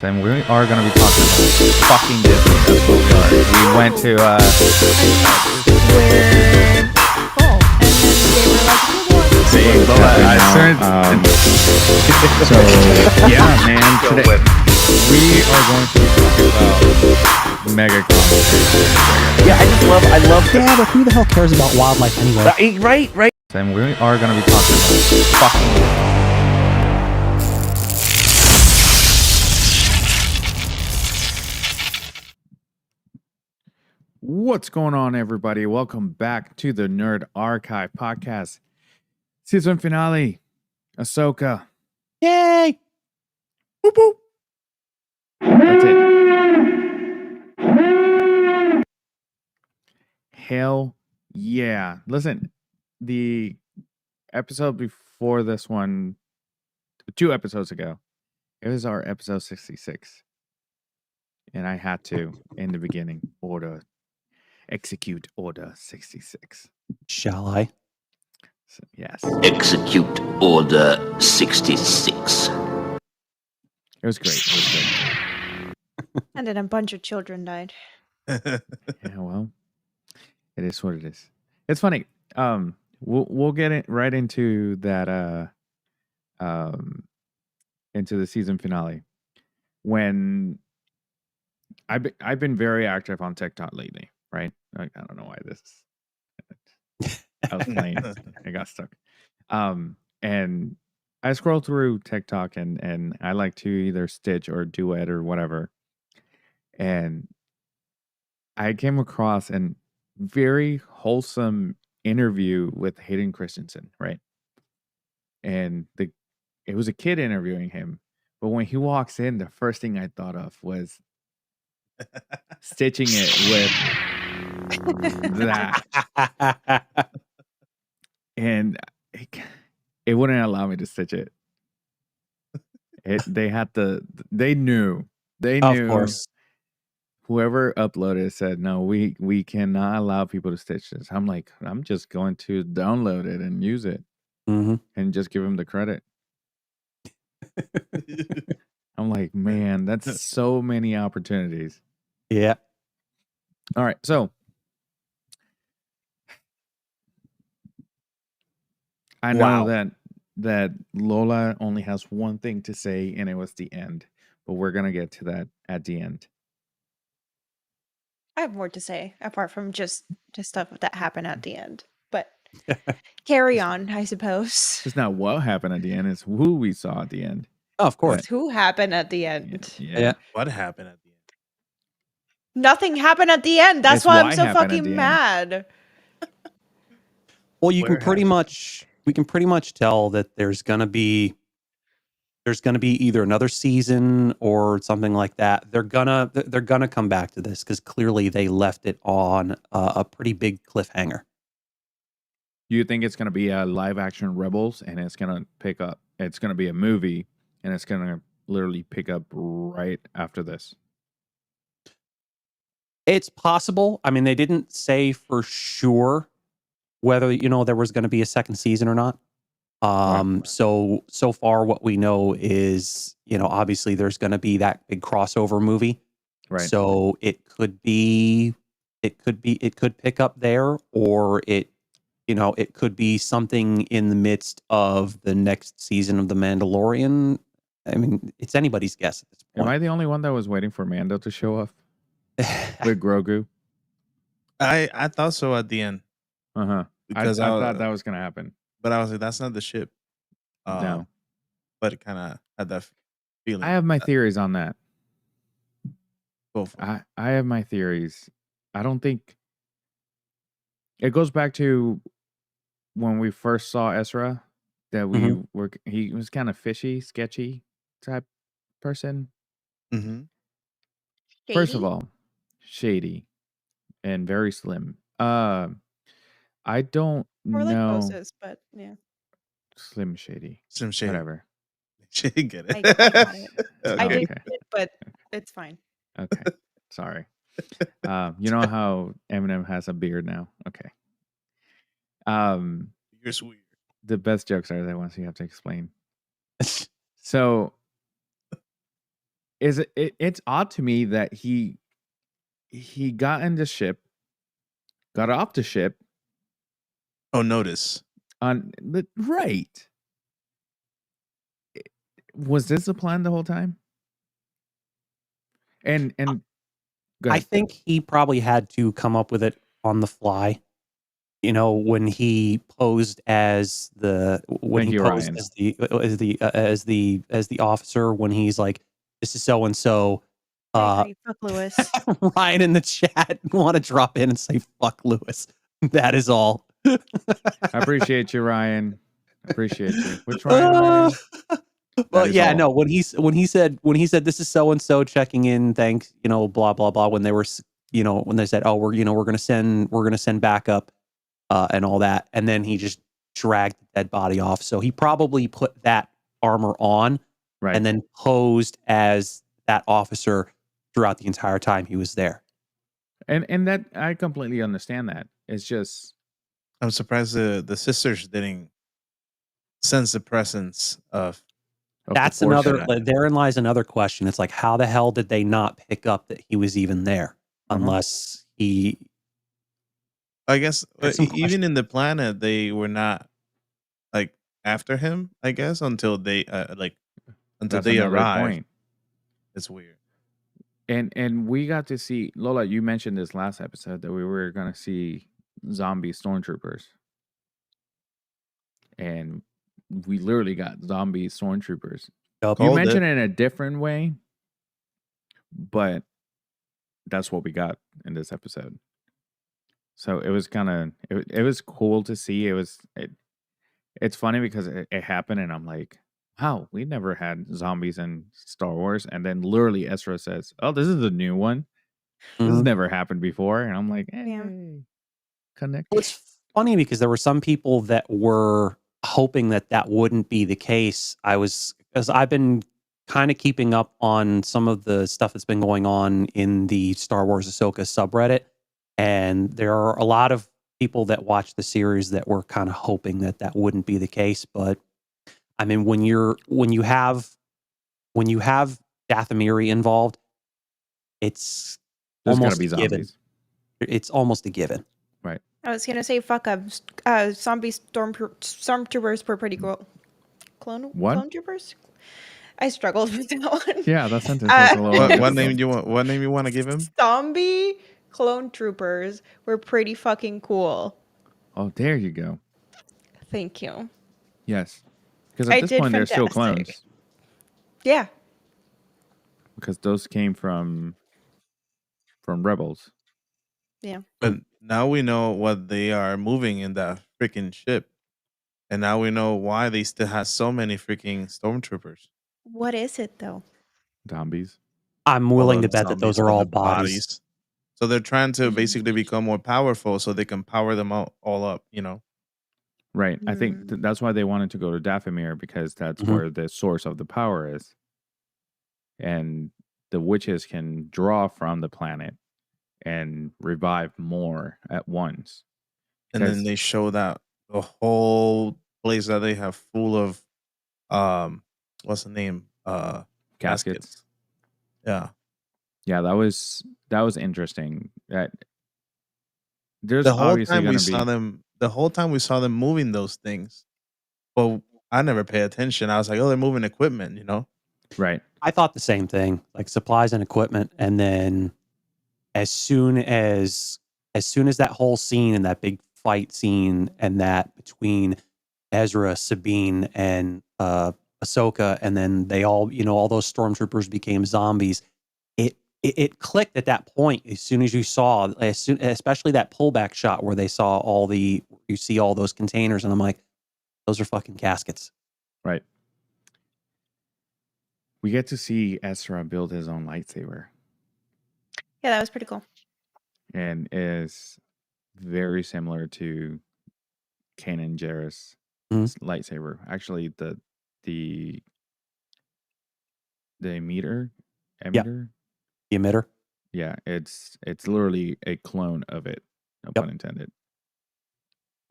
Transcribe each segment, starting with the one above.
And we are going to be talking about fucking Disney. That's what we are. We went to, We're full. And then they were like, "Who wants see, to-" Lola, so, yeah, man, today we are going to be talking about mega Yeah, I love Yeah, but who the hell cares about wildlife anyway? Right. and we are going to be talking about fucking What's going on, everybody? Welcome back to the Nerd Archive podcast. Season finale. Ahsoka. Yay! Boop, boop. That's it. Hell yeah. Listen, the episode before this one, 2 episodes ago, it was our episode 66. And I had to, in the beginning, execute Order 66. Shall I? So, yes. Execute Order 66. It was great. It was good. And then a bunch of children died. Yeah, well, it is what it is. It's funny. We'll get it right into that. Into the season finale. When I've been very active on TikTok lately, right? I don't know why this is. I was playing. I got stuck. And I scroll through TikTok and I like to either stitch or duet or whatever. And I came across an very wholesome interview with Hayden Christensen, right? And it was a kid interviewing him, but when he walks in, the first thing I thought of was stitching it with that, and it wouldn't allow me to stitch it. They knew. Of course. Whoever uploaded said, no, we cannot allow people to stitch this. I'm like, I'm just going to download it and use it Mm-hmm. and just give him the credit. I'm like, man, that's so many opportunities. Yeah. All right, so I know that Lola only has one thing to say, and it was the end. But we're gonna get to that at the end. I have more to say, apart from just stuff that happened at the end. But carry on, I suppose. It's not what happened at the end; it's who we saw at the end. Oh, of course. It's who happened at the end. Yeah. What happened at the end? Nothing happened at the end. That's It's why I'm why so happened at the fucking end. mad. Well, Where we can pretty much tell that there's gonna be either another season or something like that. They're gonna come back to this because clearly they left it on a pretty big cliffhanger. You think it's gonna be a live action Rebels, and it's gonna pick up? It's gonna be a movie, and it's gonna literally pick up right after this. It's possible. I mean, they didn't say for sure whether there was going to be a second season or not. Right. So far what we know is, obviously there's going to be that big crossover movie. Right. So it could pick up there, or it could be something in the midst of the next season of The Mandalorian. I mean, it's anybody's guess at this Am I point. the only one that was waiting for Mando to show up with Grogu? I thought so at the end I because thought that was gonna happen. but I was like, that's not the ship. No, But it kind of had that feeling. I have my theories on that. Go for it. I have my theories. I don't think it goes back to when we first saw Ezra, that he was kind of fishy, sketchy type person. Mm-hmm. First of Shady? all, shady and very slim. I don't Or like know. Moses, but yeah. Slim shady. Slim shade. Whatever. She didn't get it. I got it. I Okay. didn't get it, but it's fine. Okay. Sorry. You know how Eminem has a beard now? Okay. You're sweet. The best jokes are the ones you have to explain. So it's odd to me that he got in the ship, got off the ship Oh, notice. right. Was this the plan the whole time? And go I ahead. think he probably had to come up with it on the fly. You know, when he posed as Thank you, Ryan. as the officer, when he's like, "This is so and so." Hey, fuck Lewis. Ryan in the chat want to drop in and say "fuck Lewis." That is all. I appreciate you, Ryan. Appreciate you. Which Ryan am I in? Well, That is yeah, all. no. When he said this is so and so checking in, thanks, you know, blah blah blah. When they were, you know, when they said, oh, we're gonna send backup, and all that, and then he just dragged the dead body off. So he probably put that armor on, Right. and then posed as that officer throughout the entire time he was there. And that I completely understand that. It's just I'm surprised the sisters didn't sense the presence of. That's the Force. another. Therein lies another question. It's like, how the hell did they not pick up that he was even there? Unless he. I guess There's some even in the planet, they were not like after him. I guess until they That's they another arrived. point. It's weird. And we got to see Lola. You mentioned this last episode that we were going to see zombie stormtroopers, and we literally got zombie stormtroopers. Yup. You Called mentioned it. it in a different way, but that's what we got in this episode. So it was kind of it was cool to see. It's funny because it happened, and I'm like, wow, we never had zombies in Star Wars. And then literally Ezra says, "Oh, this is a new one. This has Mhm. never happened before." And I'm like, hey, Yeah. connect. Well, it's funny because there were some people that were hoping that that wouldn't be the case. Because I've been kind of keeping up on some of the stuff that's been going on in the Star Wars Ahsoka subreddit, and there are a lot of people that watch the series that were kind of hoping that that wouldn't be the case. But I mean, when you have Dathomiri involved, it's There's got to almost be a given. zombies. It's almost a given. Right. I was gonna say fuck up. Zombie stormtroopers were pretty cool. Clone troopers. I struggled with that one. Yeah, that sentence was a little What difficult. name you want? What name you want to give him? Zombie clone troopers were pretty fucking cool. Oh, there you go. Thank you. Yes. Because I at this did point, they're still fantastic. clones. Yeah. Because those came from Rebels. Yeah. But now we know what they are moving in that freaking ship, and now we know why they still have so many freaking stormtroopers. What is it though? Zombies. I'm willing to Well, bet that those zombies are with all the bodies. So they're trying to basically become more powerful, so they can power them all up. You know. Right. I think that's why they wanted to go to Dathomir, because that's Mhm. where the source of the power is. And the witches can draw from the planet and revive more at once. And then Because- they show that the whole place that they have full of what's the name? Caskets. Yeah. Yeah, that was interesting. That there's The whole obviously time we going to be saw them moving those things. But I never pay attention. I was like, oh, they're moving equipment, you know? right. I thought the same thing, like supplies and equipment. And then as soon as that whole scene and that big fight scene and that between Ezra, Sabine, and Ahsoka, and then they all, you know, all those stormtroopers became zombies. It clicked at that point as soon as you saw, especially that pullback shot where they saw you see all those containers, and I'm like, those are fucking caskets. Right. We get to see Ezra build his own lightsaber, Yeah, that was pretty cool. and is very similar to Kanan Jarrus' lightsaber. Actually, the emitter, The emitter. yeah, it's literally a clone of it. No Yep. pun intended.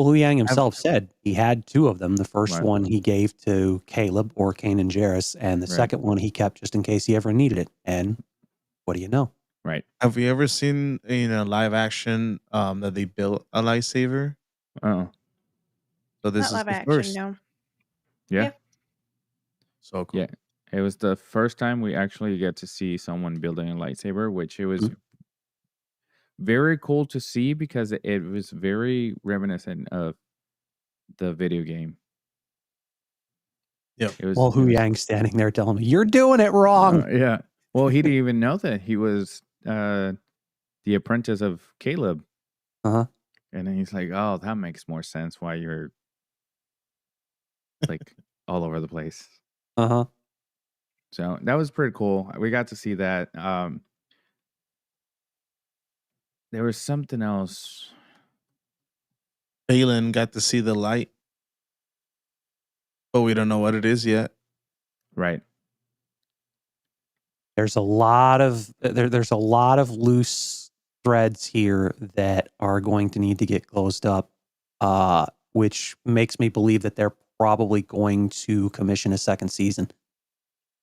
Well, Hu Yang himself said he had 2 of them. The first Right. one he gave to Caleb or Kanan Jarrus, and the Right. second one he kept just in case he ever needed it. And what do you know? Right. Have you ever seen in a live action that they built a lightsaber? Oh, So this Not is live the action, first. no. yeah. Yeah. So cool. Yeah. It was the first time we actually get to see someone building a lightsaber, which it was very cool to see because it was very reminiscent of the video game. Yep. It was, Well, it Hu was Yang standing there telling me, "You're doing it wrong." yeah. Well, he didn't even know that he was the apprentice of Caleb. Uh-huh. And then he's like, "Oh, that makes more sense why you're like all over the place." Uh-huh. So that was pretty cool. We got to see that. There was something else. Balin got to see the light, but we don't know what it is yet. Right. There's a lot of there's a lot of loose threads here that are going to need to get closed up, which makes me believe that they're probably going to commission a second season.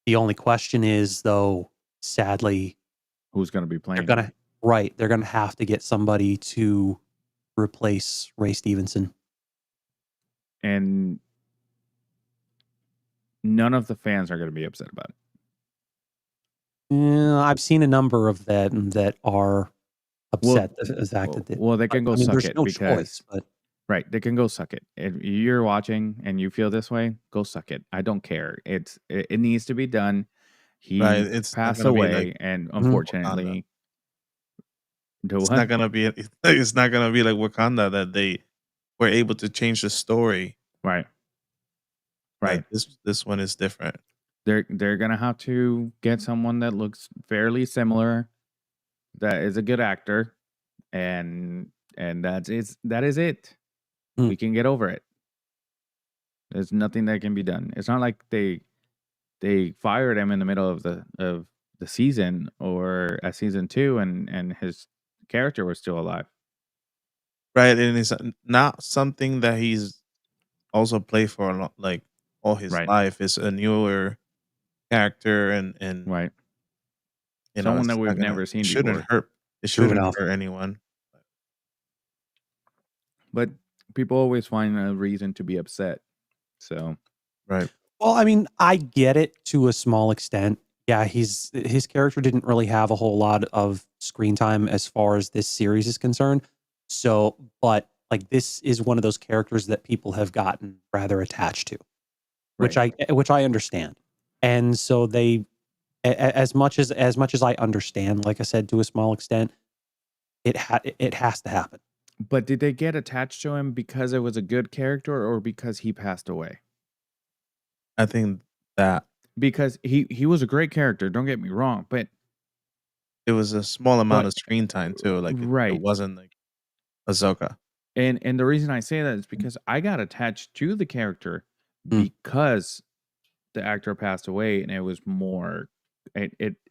The only question is, though, sadly, Who's going to be they're playing? they're gonna have to get somebody to replace Ray Stevenson. And none of the fans are going to be upset about it. Yeah, I've seen a number of them that are upset the fact that Well, they can go suck there's it no because choice, but right, they can go suck it. If you're watching and you feel this way, go suck it. I don't care. It needs to be done. He Right. It's not passed gonna be away, like and Wakanda. unfortunately, do It's what? not gonna be. It's not gonna be like Wakanda that they were able to change the story. Right. Right. Like, this one is different. They're gonna have to get someone that looks fairly similar, that is a good actor, and that is it. Hmm. We can get over it. There's nothing that can be done. It's not like they fired him in the middle of the season or at season 2, and his character was still alive. Right, and it's not something that he's also played for a lot, like all his Right. life. It's a newer character, and Right. you know, Someone that it's we've not gonna. never It seen shouldn't before. hurt. It True shouldn't enough. hurt anyone. But people always find a reason to be upset. So Right. well, I mean, I get it to a small extent. Yeah, his character didn't really have a whole lot of screen time as far as this series is concerned. So, but like this is one of those characters that people have gotten rather attached to, which I understand. And so they as much as I understand, like I said, to a small extent, it has to happen. But did they get attached to him because it was a good character or because he passed away? I think that Because he was a great character, don't get me wrong, but it was a small amount But- of screen time too. Like it right. wasn't like Ahsoka. And the reason I say that is because I got attached to the character Mm. because the actor passed away, and it was more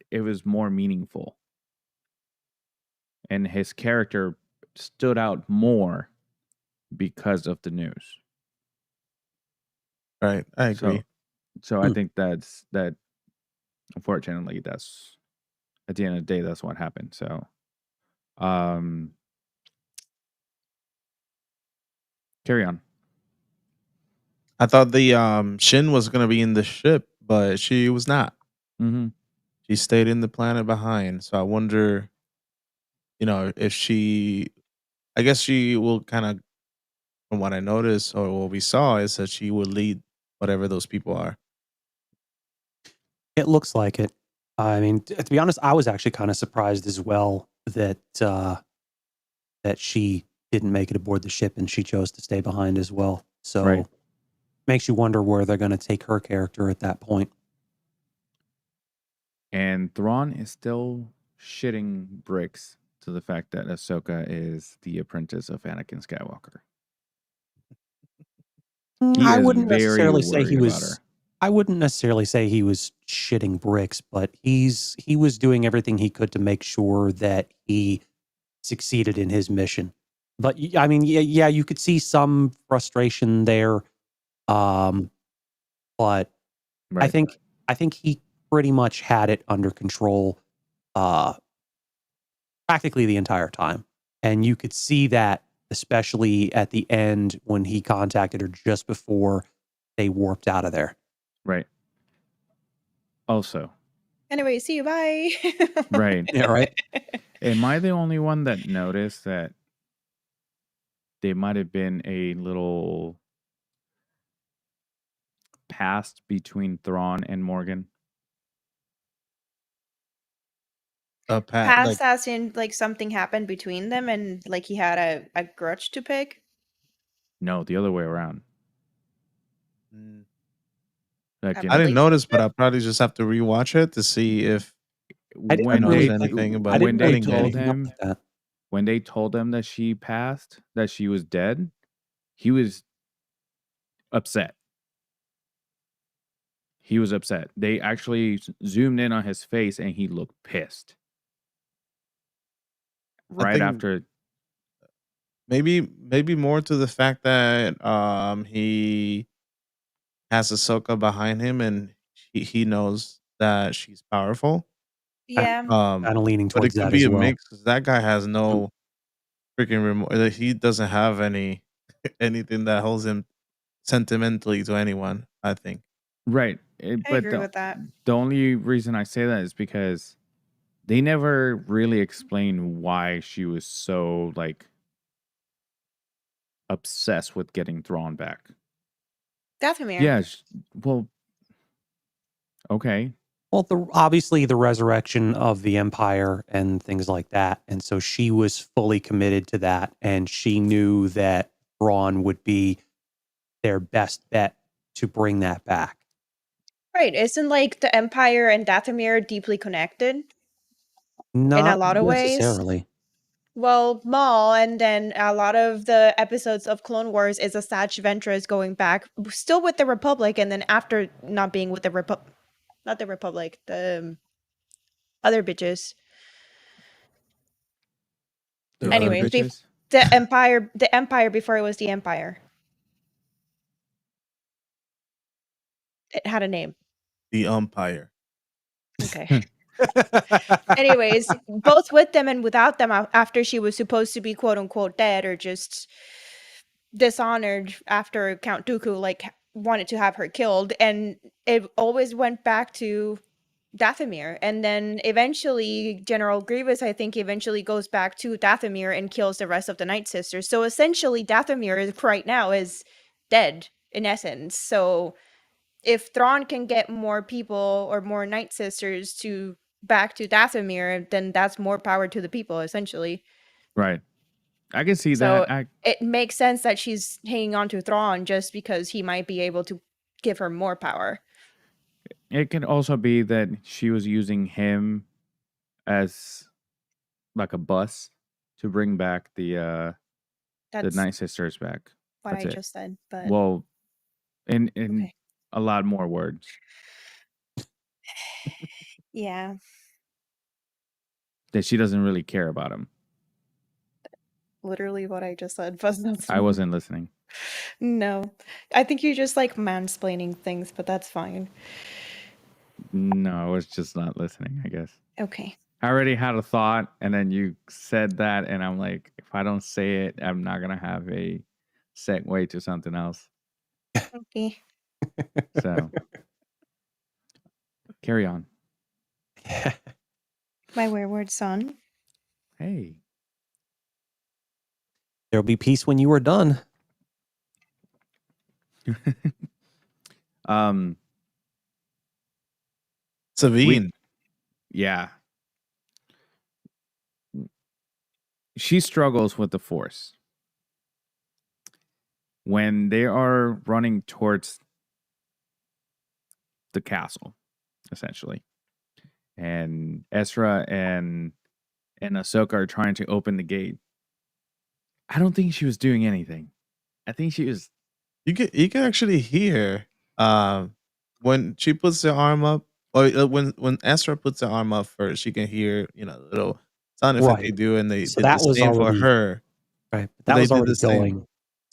it was more meaningful. And his character stood out more because of the news. Right, I agree. So I think that unfortunately that's at the end of the day that's what happened. So carry on. I thought the Shin was gonna be in the ship, but she was not. Mm-hmm. She stayed in the planet behind. So I wonder, if she. I guess she will kind of, from what I noticed or what we saw, is that she will lead whatever those people are. It looks like it. I mean, to be honest, I was actually kind of surprised as well that that she didn't make it aboard the ship and she chose to stay behind as well. So Right. makes you wonder where they're going to take her character at that point. And Thrawn is still shitting bricks to the fact that Ahsoka is the apprentice of Anakin Skywalker. He I is wouldn't very necessarily say he worried about was. her. I wouldn't necessarily say he was shitting bricks, but he was doing everything he could to make sure that he succeeded in his mission. But I mean, yeah, you could see some frustration there. But I Right. think he pretty much had it under control practically the entire time. And you could see that especially at the end when he contacted her just before they warped out of there. Right. Also, Anyway, see you. Bye. right. Yeah, right. Am I the only one that noticed that they might have been a little past between Thrawn and Morgan? Past as in like something happened between them and like he had a grudge to pick. No, the other way around. Like I I didn't believe notice, but I probably just have to rewatch it to see if when knows they anything about I didn't when they really getting told any. him that. when they told him that she passed, that she was dead, he was upset. He was upset. They actually zoomed in on his face and he looked pissed. Right think- after Maybe more to the fact that he has Ahsoka behind him and he knows that she's powerful. Yeah. Kind of leaning But it towards could that be as a well. mix 'cause that guy has no freaking remorse. He doesn't have anything that holds him sentimentally to anyone, I think. right. I But agree with that. the only reason I say that is because they never really explain why she was so like obsessed with getting Thrawn back. Dathomir. Yeah. Well, okay. Well, obviously the resurrection of the Empire and things like that. And so she was fully committed to that. And she knew that Thrawn would be their best bet to bring that back. Right. Isn't like the Empire and Dathomir deeply connected? Not in a lot of ways. necessarily. Well, Maul, and then a lot of the episodes of Clone Wars is Asajj Ventress going back, still with the Republic, and then after not being with the not the Republic, the other bitches. The Anyways, other bitches? the Empire before it was the Empire. It had a name. The umpire. Okay. Anyways, both with them and without them after she was supposed to be quote unquote dead or just dishonored after Count Dooku like wanted to have her killed, and it always went back to Dathomir, and then eventually General Grievous I think eventually goes back to Dathomir and kills the rest of the Night Sisters. So essentially Dathomir right now is dead in essence. So if Thrawn can get more people or more Night Sisters to back to Dathomir, then that's more power to the people essentially. Right. I can see So that. it makes sense that she's hanging on to Thrawn just because he might be able to give her more power. It can also be that she was using him as like a bus to bring back the That's Night Sisters back. what That's I it. just said. But Well, in okay. a lot more words. Yeah. That she doesn't really care about him. Literally what I just said. But that's I wasn't listening. No. I think you just like mansplaining things, but that's fine. No, I was just not listening, I guess. Okay. I already had a thought, and then you said that, and I'm like, if I don't say it, I'm not going to have a segue to something else. Okay. So, carry on. My wayward son. Hey. There'll be peace when you are done. Sabine. Yeah. She struggles with the Force. When they are running towards the castle, essentially, and Ezra and Ahsoka are trying to open the gate, I don't think she was doing anything. I think she was. You can actually hear when she puts the arm up, or when Ezra puts the arm up first, you can hear little sound effect they Right. do, and they So did that the was same for already- her. Right. But But that they was did already the same. going.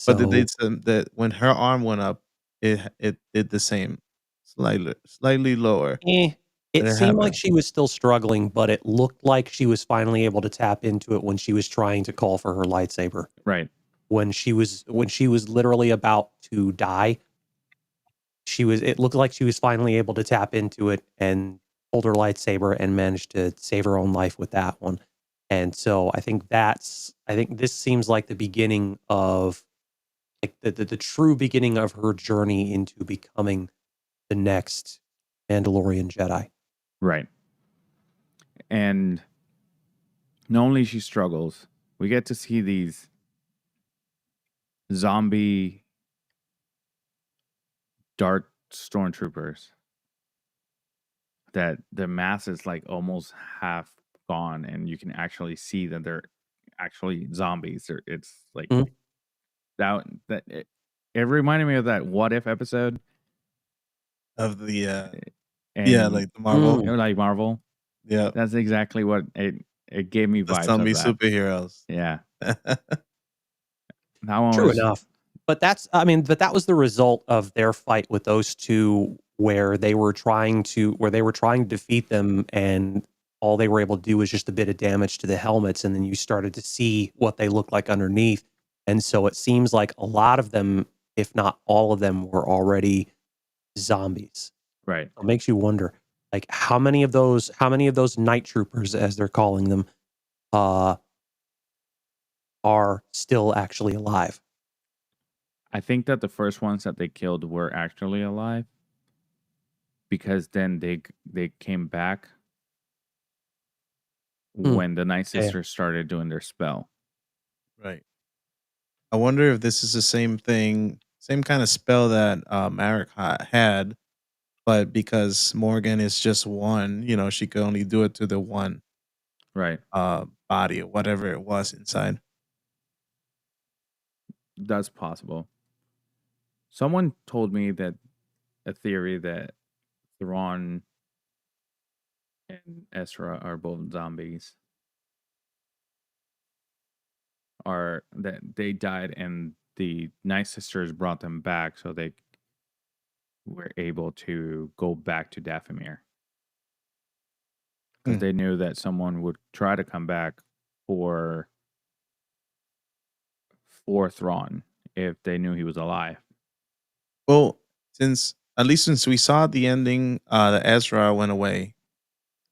But they So did some that when her arm went up, it did the same, slightly lower. eh, But it it had seemed like a she was still struggling, but it looked like she was finally able to tap into it when she was trying to call for her lightsaber. Right. When she was literally about to die, it looked like she was finally able to tap into it and hold her lightsaber and managed to save her own life with that one. And so I think this seems like the beginning of like the true beginning of her journey into becoming the next Mandalorian Jedi. Right. And not only she struggles, we get to see these zombie dark stormtroopers that the mass is like almost half gone, and you can actually see that they're actually zombies. It's like Mhm. it reminded me of that What If episode, of the yeah, and like the Marvel. like Marvel. Yeah, That's exactly what it gave me the vibes of zombie that. superheroes. Yeah, that one True was enough. But that was the result of their fight with those two where they were trying to defeat them, and all they were able to do was just a bit of damage to the helmets, and then you started to see what they look like underneath. And so it seems like a lot of them, if not all of them, were already zombies. right. It makes you wonder, like how many of those night troopers, as they're calling them, uh, are still actually alive. I think that the first ones that they killed were actually alive, because then they came back Hmm. when the Night Yeah. Sisters started doing their spell. Right. I wonder if this is the same thing, same kind of spell that Eric had, but because Morgan is just one, she could only do it to the one Right. body or whatever it was inside. That's possible. Someone told me that a theory that Thrawn and Ezra are both zombies, are that they died and the Night Sisters brought them back so they were able to go back to Dathomir, because Hmm. they knew that someone would try to come back for Thrawn if they knew he was alive. Well, since we saw the ending, that Ezra went away,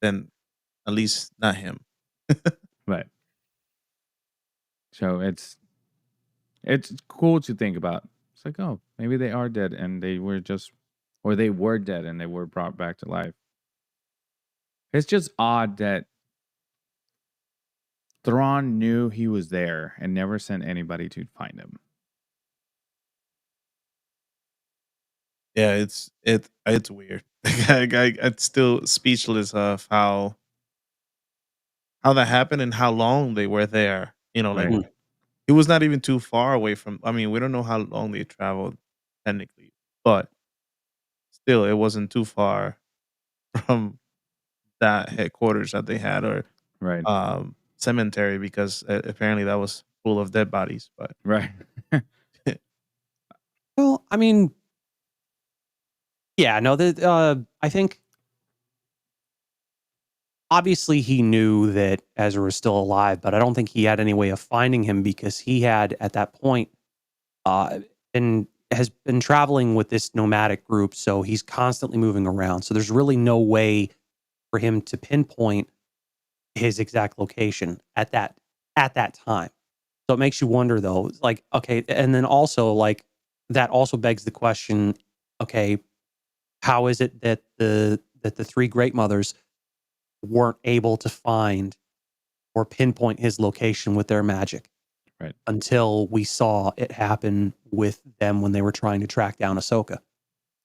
then at least not him. Right. So it's cool to think about. It's like, oh, maybe they are dead and they were dead and they were brought back to life. It's just odd that Thrawn knew he was there and never sent anybody to find him. Yeah, it's weird. I'm still speechless of how that happened and how long they were there. Like Right. it was not even too far away from. I mean, we don't know how long they traveled technically, but still, it wasn't too far from that headquarters that they had, or Right. cemetery, because apparently that was full of dead bodies. But Right. Well, I mean, yeah, no, I think obviously he knew that Ezra was still alive, but I don't think he had any way of finding him because he had at that point and has been traveling with this nomadic group, so he's constantly moving around. So there's really no way for him to pinpoint his exact location at that time. So it makes you wonder though, like, okay, and then also like that also begs the question, okay, how is it that the three great mothers weren't able to find or pinpoint his location with their magic Right. until we saw it happen with them when they were trying to track down Ahsoka?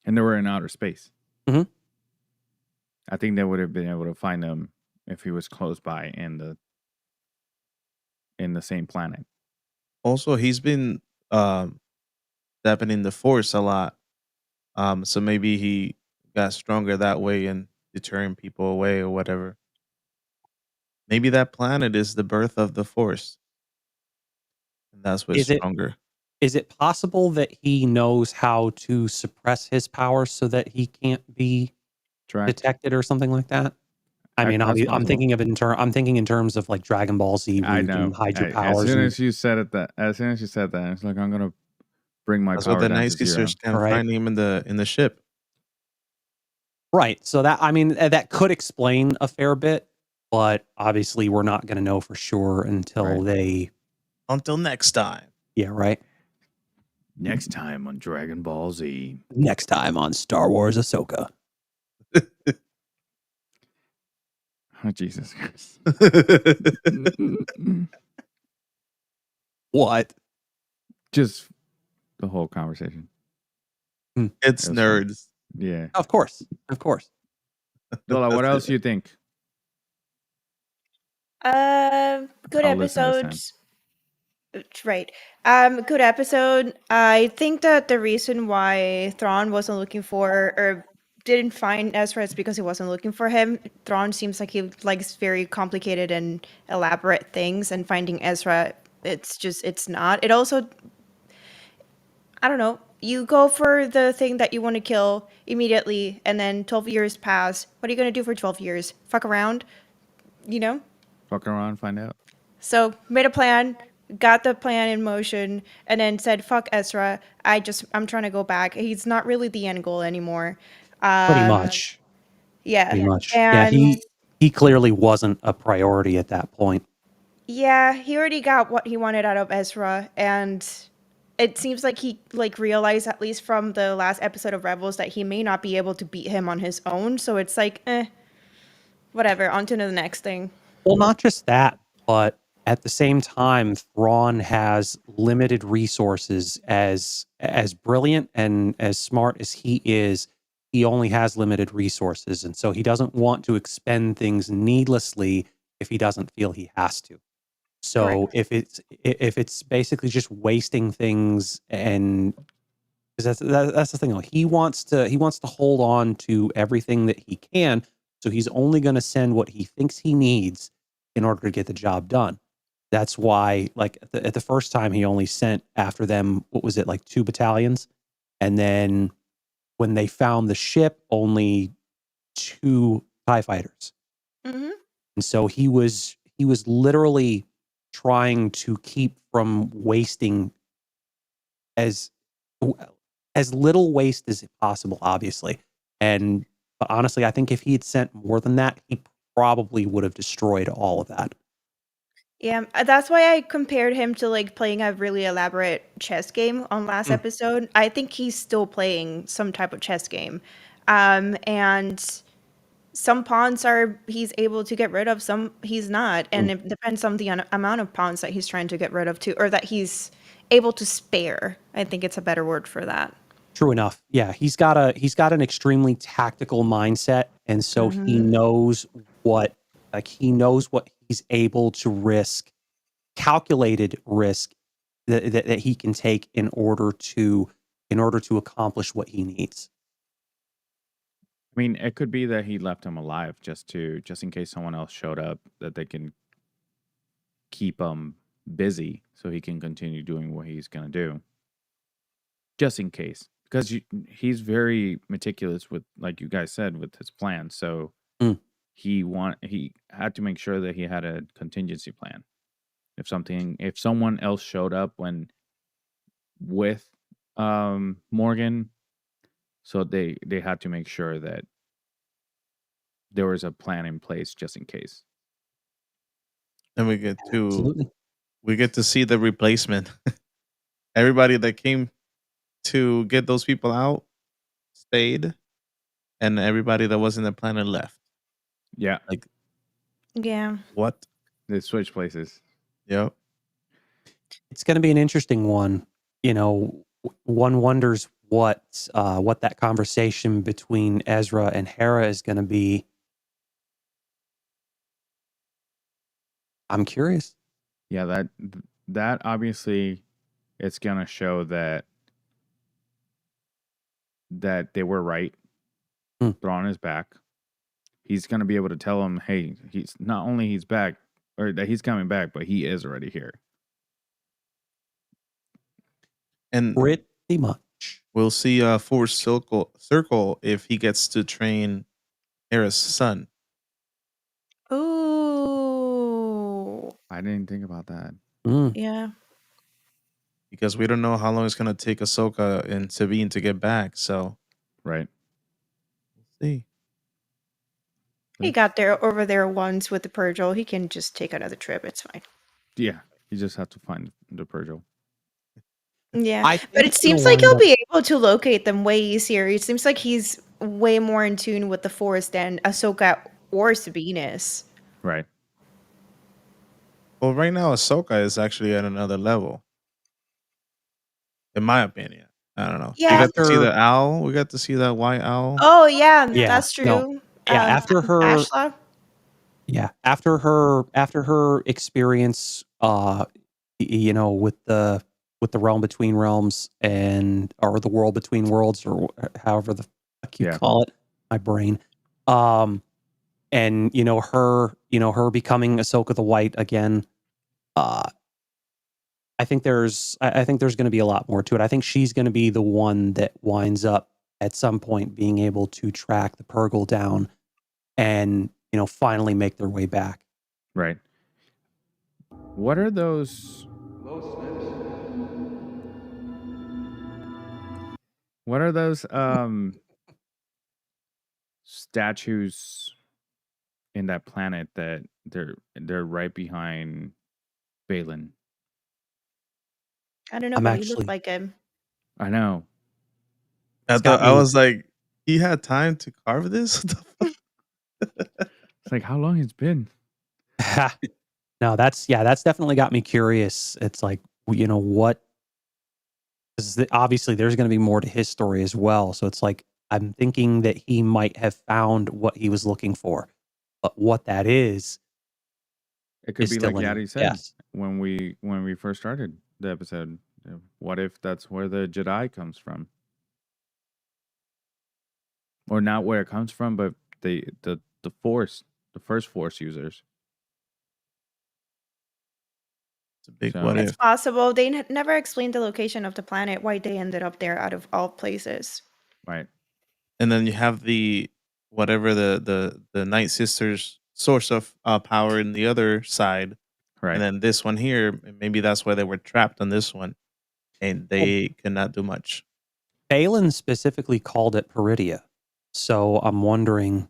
And they were in outer space. Mhm. I think they would have been able to find him if he was close by in the same planet. also, he's been stepping in the force a lot. So maybe he got stronger that way and deterring people away or whatever. Maybe that planet is the birth of the force. That's what's Is it stronger. is it possible that he knows how to suppress his powers so that he can't be Tracked. detected or something like that? I mean, That's I'm possible. thinking of I'm thinking in terms of like Dragon Ball Z, where I you know. can hide your As powers. soon And, as you said that, it's like I'm gonna bring my That's what power the down night to zero. sisters can Right. find him in the ship. right. So that, I mean, that could explain a fair bit, but obviously we're not going to know for sure until Right. Until next time. yeah, right. Next time on Dragon Ball Z. Next time on Star Wars Ahsoka. Oh, Jesus Christ. What? Just the whole conversation. It's It was fun. nerds. Yeah. Of course. Of course. Lola, what That's else it. do you think? Good I'll listen this time. episodes. Right. Good episode. I think that the reason why Thrawn wasn't looking for or didn't find Ezra is because he wasn't looking for him. Thrawn seems like he likes very complicated and elaborate things, and finding Ezra, it's not. It also, I don't know. You go for the thing that you want to kill immediately, and then 12 years pass. What are you going to do for 12 years? Fuck around? You know? Fuck around, find out. So made a plan, got the plan in motion, and then said, "Fuck Ezra. I'm trying to go back. He's not really the end goal anymore." Pretty much. Yeah, Pretty much. Yeah, and he clearly wasn't a priority at that point. yeah, he already got what he wanted out of Ezra, and it seems like he realized, at least from the last episode of Rebels, that he may not be able to beat him on his own. So it's like, whatever. On to the next thing. Well, not just that, but at the same time, Thrawn has limited resources. As brilliant and as smart as he is, he only has limited resources, and so he doesn't want to expend things needlessly if he doesn't feel he has to. So Correct. if it's basically just wasting things, and because that's the thing, though. He wants to hold on to everything that he can, so he's only going to send what he thinks he needs in order to get the job done. That's why, like at the first time, he only sent after them. What was it, like 2 battalions? And then when they found the ship, only 2 TIE fighters. Mm-hmm. And so he was literally trying to keep from wasting as little waste as possible, obviously. And but honestly, I think if he had sent more than that, he probably would have destroyed all of that. Yeah, that's why I compared him to playing a really elaborate chess game on last episode. I think he's still playing some type of chess game. And some pawns he's able to get rid of, some he's not. And it depends on the amount of pawns that he's trying to get rid of too, or that he's able to spare. I think it's a better word for that. True enough. Yeah, he's got an extremely tactical mindset, and so he knows what he's able to risk, calculated risk that he can take in order to accomplish what he needs. I mean, it could be that he left him alive just in case someone else showed up, that they can keep him busy so he can continue doing what he's going to do. Just in case. Because he's very meticulous with, like you guys said, with his plan. So he had to make sure that he had a contingency plan. If someone else showed up with Morgan, so they had to make sure that there was a plan in place just in case. And we get Absolutely. to see the replacement. Everybody that came to get those people out stayed, and everybody that was in the planet left. Yeah. Like, Yeah. what? They switch places. Yep. It's going to be an interesting one. You know, one wonders what that conversation between Ezra and Hera is going to be. I'm curious. Yeah, that obviously it's gonna show that they were right. Thrawn is back. He's gonna be able to tell him, hey, he's back, or that he's coming back, but he is already here. And Pretty much. we'll see a Force circle if he gets to train Hera's son. Ooh. I didn't think about that. Mm. Yeah. Because we don't know how long it's gonna take Ahsoka and Sabine to get back. So Right. we'll see. He got there over there once with the Purgle. He can just take another trip. It's fine. Yeah. You just have to find the Purgle. Yeah. I But think it it's gonna seems like wind he'll up. be able to locate them way easier. It seems like he's way more in tune with the Force than Ahsoka or Sabine is. Right. Well, right now Ahsoka is actually at another level, in my opinion. I don't know. We Yeah. got to see After the owl. We got to see that white owl. Oh, yeah, Yeah, that's no, true. yeah, after her Ashla. after her experience you know, with the realm between realms or the world between worlds, or however the fuck you Yeah. call it, my brain. And her becoming Ahsoka the White again. I think there's going to be a lot more to it. I think she's going to be the one that winds up at some point being able to track the Purgle down and finally make their way back. Right. What are those? What are those statues in that planet that they're right behind Balin? I don't know, I'm but he looked actually like him. I know. I It's got thought I me- was like, he had time to carve this. What the fuck? It's like how long it's been. No, that's definitely got me curious. It's like, what, because obviously there's going to be more to his story as well. So it's like, I'm thinking that he might have found what he was looking for, but what that is It could be still like in Yadi said guess. when we first started the episode. What if that's where the Jedi comes from? Or not where it comes from, but the Force, the first Force users. It's a big So- what It's if. possible. They never explained the location of the planet, why they ended up there out of all places. Right. And then you have the whatever the Night Sisters source of power in the other side. Right. And then this one here, maybe that's why they were trapped on this one, and they could not do much. Balin specifically called it Peridia. So I'm wondering,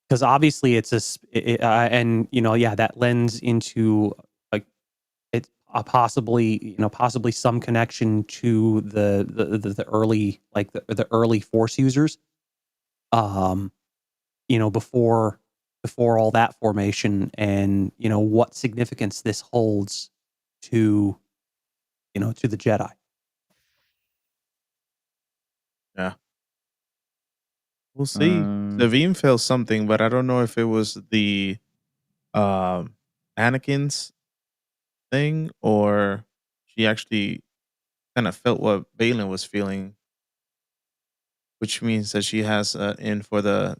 because obviously it's and that lends into it's possibly some connection to the early, like the early Force users, before all that formation, and what significance this holds to to the Jedi. Yeah. We'll see. Savine feels something, but I don't know if it was the Anakin's thing or she actually kind of felt what Balin was feeling, which means that she has in for the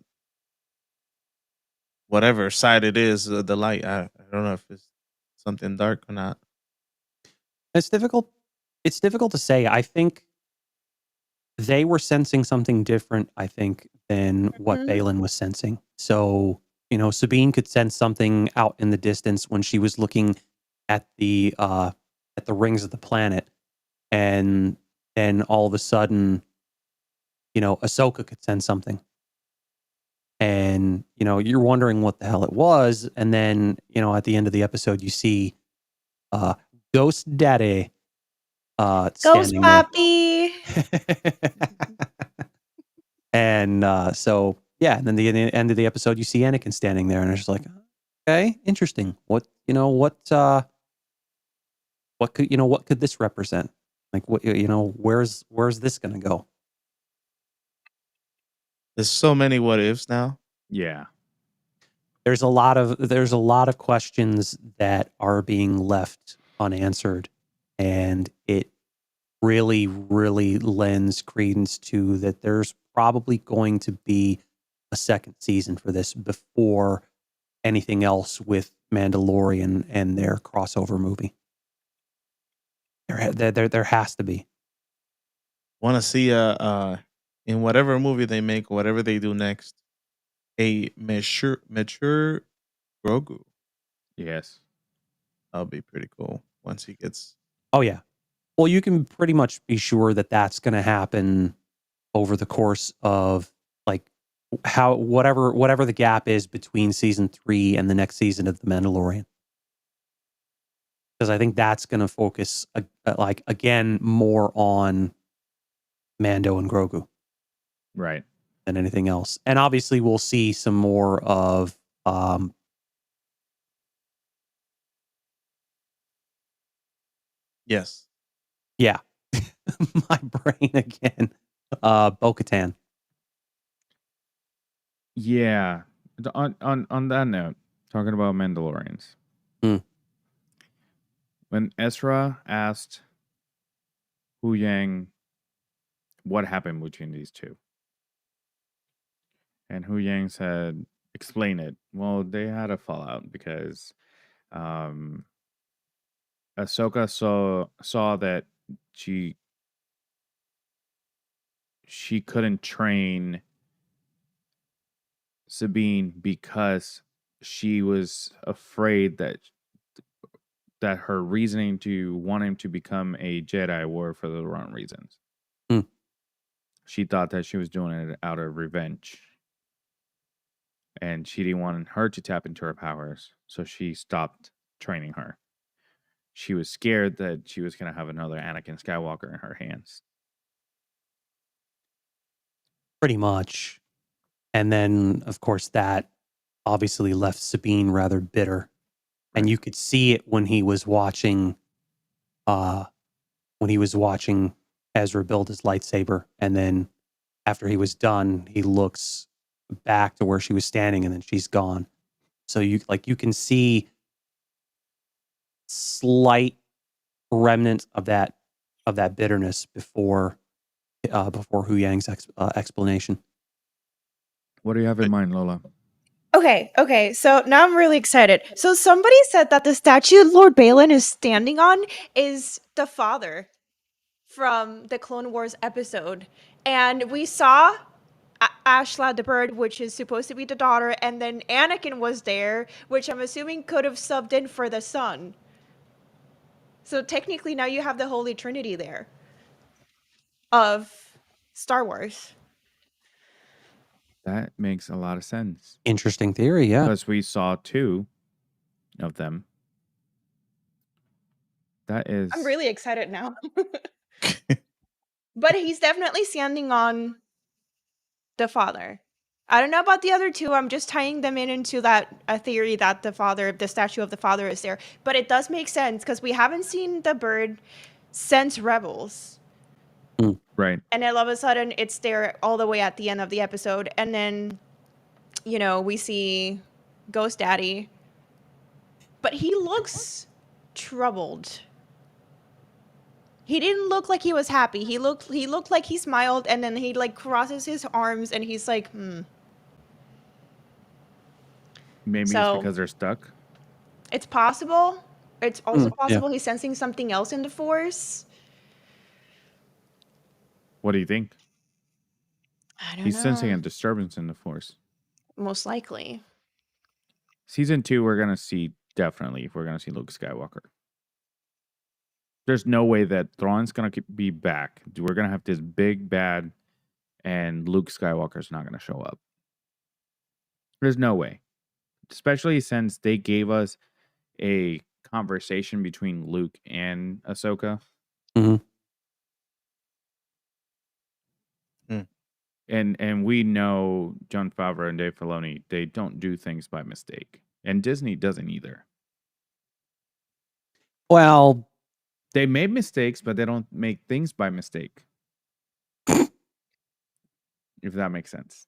whatever side it is, the light. I don't know if it's something dark or not. It's difficult. It's difficult to say. I think they were sensing something different, I think, than what Mhm. Balin was sensing. So, Sabine could sense something out in the distance when she was looking at the rings of the planet, and then all of a sudden, Ahsoka could sense something. And, you're wondering what the hell it was, and then, at the end of the episode you see Ghost Daddy Ghost standing there. Papi. And so, yeah, and then the end of the episode, you see Anakin standing there, and it's just like, okay, interesting. What could this represent? Like, what, where's this going to go? There's so many what ifs now. Yeah. There's a lot of questions that are being left unanswered, and it really, really lends credence to that there's probably going to be a second season for this before anything else with Mandalorian and their crossover movie. There has to be. Want to see in whatever movie they make, whatever they do next, a mature Grogu. Yes. That'll be pretty cool once he gets. Oh yeah. Well, you can pretty much be sure that that's going to happen over the course of like whatever the gap is between season 3 and the next season of The Mandalorian. Because I think that's going to focus like again more on Mando and Grogu Right. than anything else. And obviously we'll see some more of Yes. yeah. My brain again. Bo-Katan. Yeah. On that note, talking about Mandalorians. Hmm. When Ezra asked Hu Yang what happened between these two, and Hu Yang said, "Explain it." Well, they had a fallout because Ahsoka saw that she couldn't train Sabine because she was afraid that her reasoning to want him to become a Jedi were for the wrong reasons. Hmm. She thought that she was doing it out of revenge. And she didn't want her to tap into her powers, so she stopped training her. She was scared that she was going to have another Anakin Skywalker in her hands. Pretty much. And then, of course, that obviously left Sabine rather bitter. Right. And you could see it when he was watching Ezra build his lightsaber. And then after he was done, he looks back to where she was standing and then she's gone. So you can see slight remnant of that bitterness before Hu Yang's explanation. What do you have in mind, Lola? Okay, so now I'm really excited. So somebody said that the statue Lord Balin is standing on is the father from the Clone Wars episode. And we saw Ashla the bird, which is supposed to be the daughter, and then Anakin was there, which I'm assuming could have subbed in for the son. So technically now you have the Holy Trinity there of Star Wars. That makes a lot of sense. Interesting theory, yeah. Because we saw 2 of them. That is... I'm really excited now. But he's definitely standing on the father. I don't know about the other 2. I'm just tying them into a theory that the statue of the father is there. But it does make sense because we haven't seen the bird since Rebels. Right. And then all of a sudden it's there all the way at the end of the episode. And then, we see Ghost Daddy. But he looks troubled. He didn't look like he was happy. He looked like he smiled and then he crosses his arms and he's like, Maybe it's because they're stuck. It's possible. It's also possible he's sensing something else in the Force. What do you think? I don't know. He's sensing a disturbance in the Force. Most likely. Season 2, we're going to see Luke Skywalker. There's no way that Thrawn's going to be back. We're going to have this big bad and Luke Skywalker's not going to show up. There's no way. Especially since they gave us a conversation between Luke and Ahsoka. Mm-hmm. And we know Jon Favreau and Dave Filoni, they don't do things by mistake. And Disney doesn't either. Well, they made mistakes, but they don't make things by mistake. If that makes sense.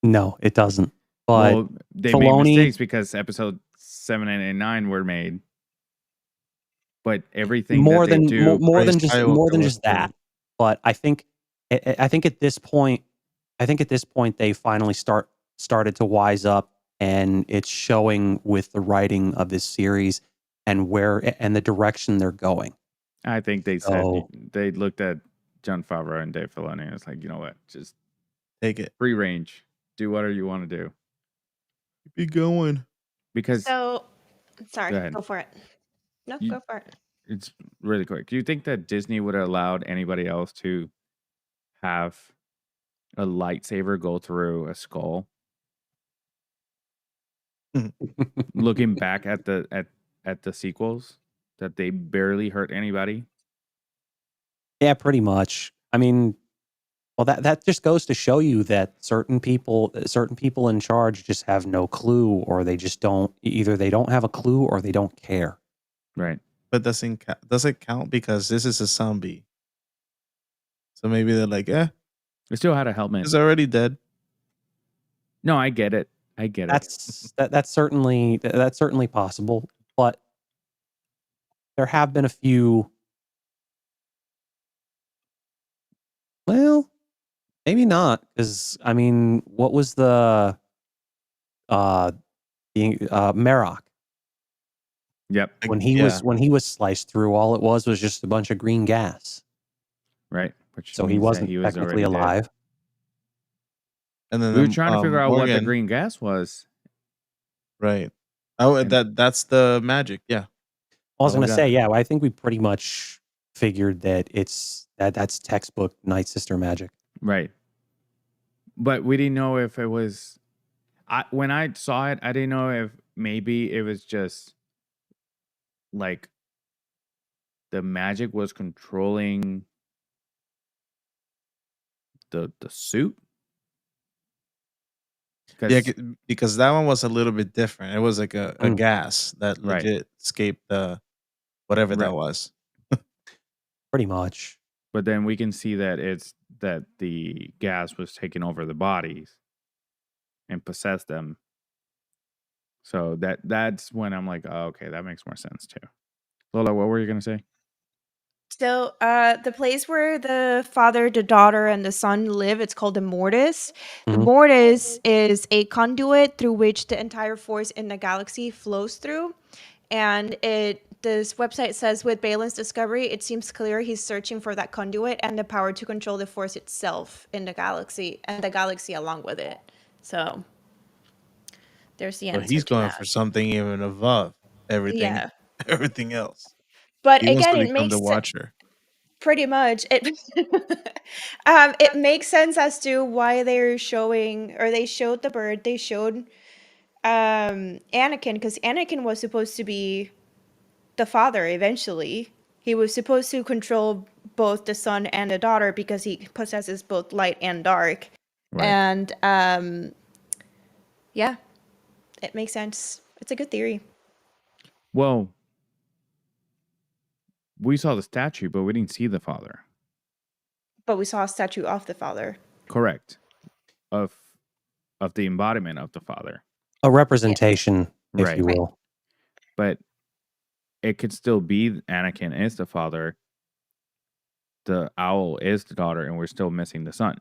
No, it doesn't. But they made mistakes because episode 7 and 9 were made. But everything more than just that. But I think at this point they finally started to wise up, and it's showing with the writing of this series and the direction they're going. I think they said So they looked at Jon Favreau and Dave Filoni and it's like, you know what, just Take it. free range, do whatever you want to do. Keep it going. Because So, go sorry, ahead, go for it. No, you, go for it. it's really quick. Do you think that Disney would have allowed anybody else to have a lightsaber go through a skull? Looking back at the sequels, that they barely hurt anybody. yeah, pretty much. I mean, well, that just goes to show you that certain people in charge just have no clue, or they just don't. Either they don't have a clue, or they don't care. Right. But does it count because this is a zombie? So maybe they're like, It still had a helmet. it's already dead. No, I get it. That's certainly possible, but there have been a few. Well, maybe not, because I mean, what was the Marok Yep. when he was sliced through? All it was just a bunch of green gas, Right. Which so he means that wasn't he was technically already dead. alive. And then We were trying to figure out what the Morgan, green gas was. right? Oh, And- that's the magic. Yeah. I was Oh, we going to got say, it. yeah, I think we pretty much figured that that's textbook Night Sister magic. Right. But we didn't know if it was. When I saw it, I didn't know if maybe it was just like the magic was controlling the suit. Yeah, because that one was a little bit different. It was like a gas that Right. legit escaped the whatever that Right. was. Pretty much. But then we can see that it's that the gas was taking over the bodies and possessed them. So that's when I'm like, oh, okay, that makes more sense too. Lola, what were you gonna say? So, the place where the father, the daughter, and the son live, it's called the mortis. The Mhm. mortis is a conduit through which the entire force in the galaxy flows through. And this website says with Balin's discovery, it seems clear he's searching for that conduit and the power to control the force itself in the galaxy and the galaxy along with it. So there's the But answer he's to going that. for something even above everything, Yeah. everything else. But He wants again, to it become makes the Watcher. pretty much it it makes sense as to why they're showing, or they showed the bird, they showed Anakin, because Anakin was supposed to be the father eventually. He was supposed to control both the son and the daughter because he possesses both light and dark. Right. And yeah, it makes sense. It's a good theory. Well, we saw the statue, but we didn't see the father. But we saw a statue of the father. Correct. Of the embodiment of the father. A representation, if Right. you will. But it could still be Anakin is the father, the owl is the daughter, and we're still missing the son.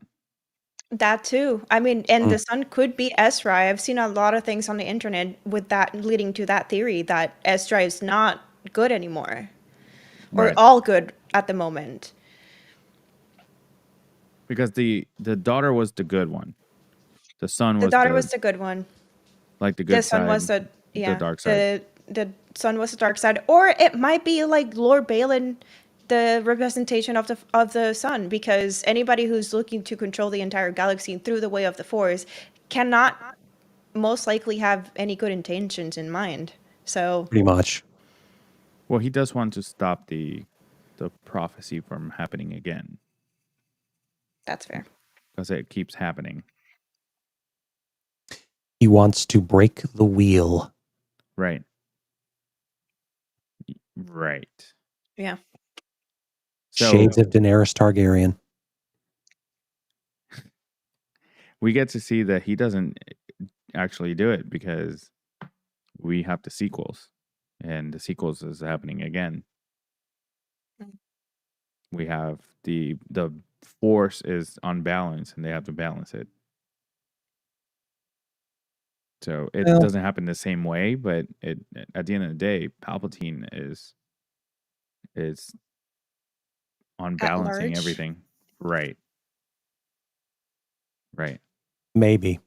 That too. I mean, and the son could be Ezra. I've seen a lot of things on the internet with that leading to that theory that Ezra is not good anymore, or Right. all good at the moment. Because the daughter was the good one. The son The was daughter was the good one. like the good The son side, was the dark side. The son was the dark side, or it might be like Lord Balin, the representation of the son, because anybody who's looking to control the entire galaxy through the way of the Force cannot most likely have any good intentions in mind. So Pretty much. Well, he does want to stop the prophecy from happening again that's fair. because it keeps happening. He wants to break the wheel. Right. Right. Yeah. So Shades of Daenerys Targaryen. we get to see that he doesn't actually do it because we have the sequels, and the sequels is happening again. We have the force is unbalanced, and they have to balance it. So it Well- doesn't happen the same way, but it at the end of the day, Palpatine is on At balancing large. everything. Right. Right. Maybe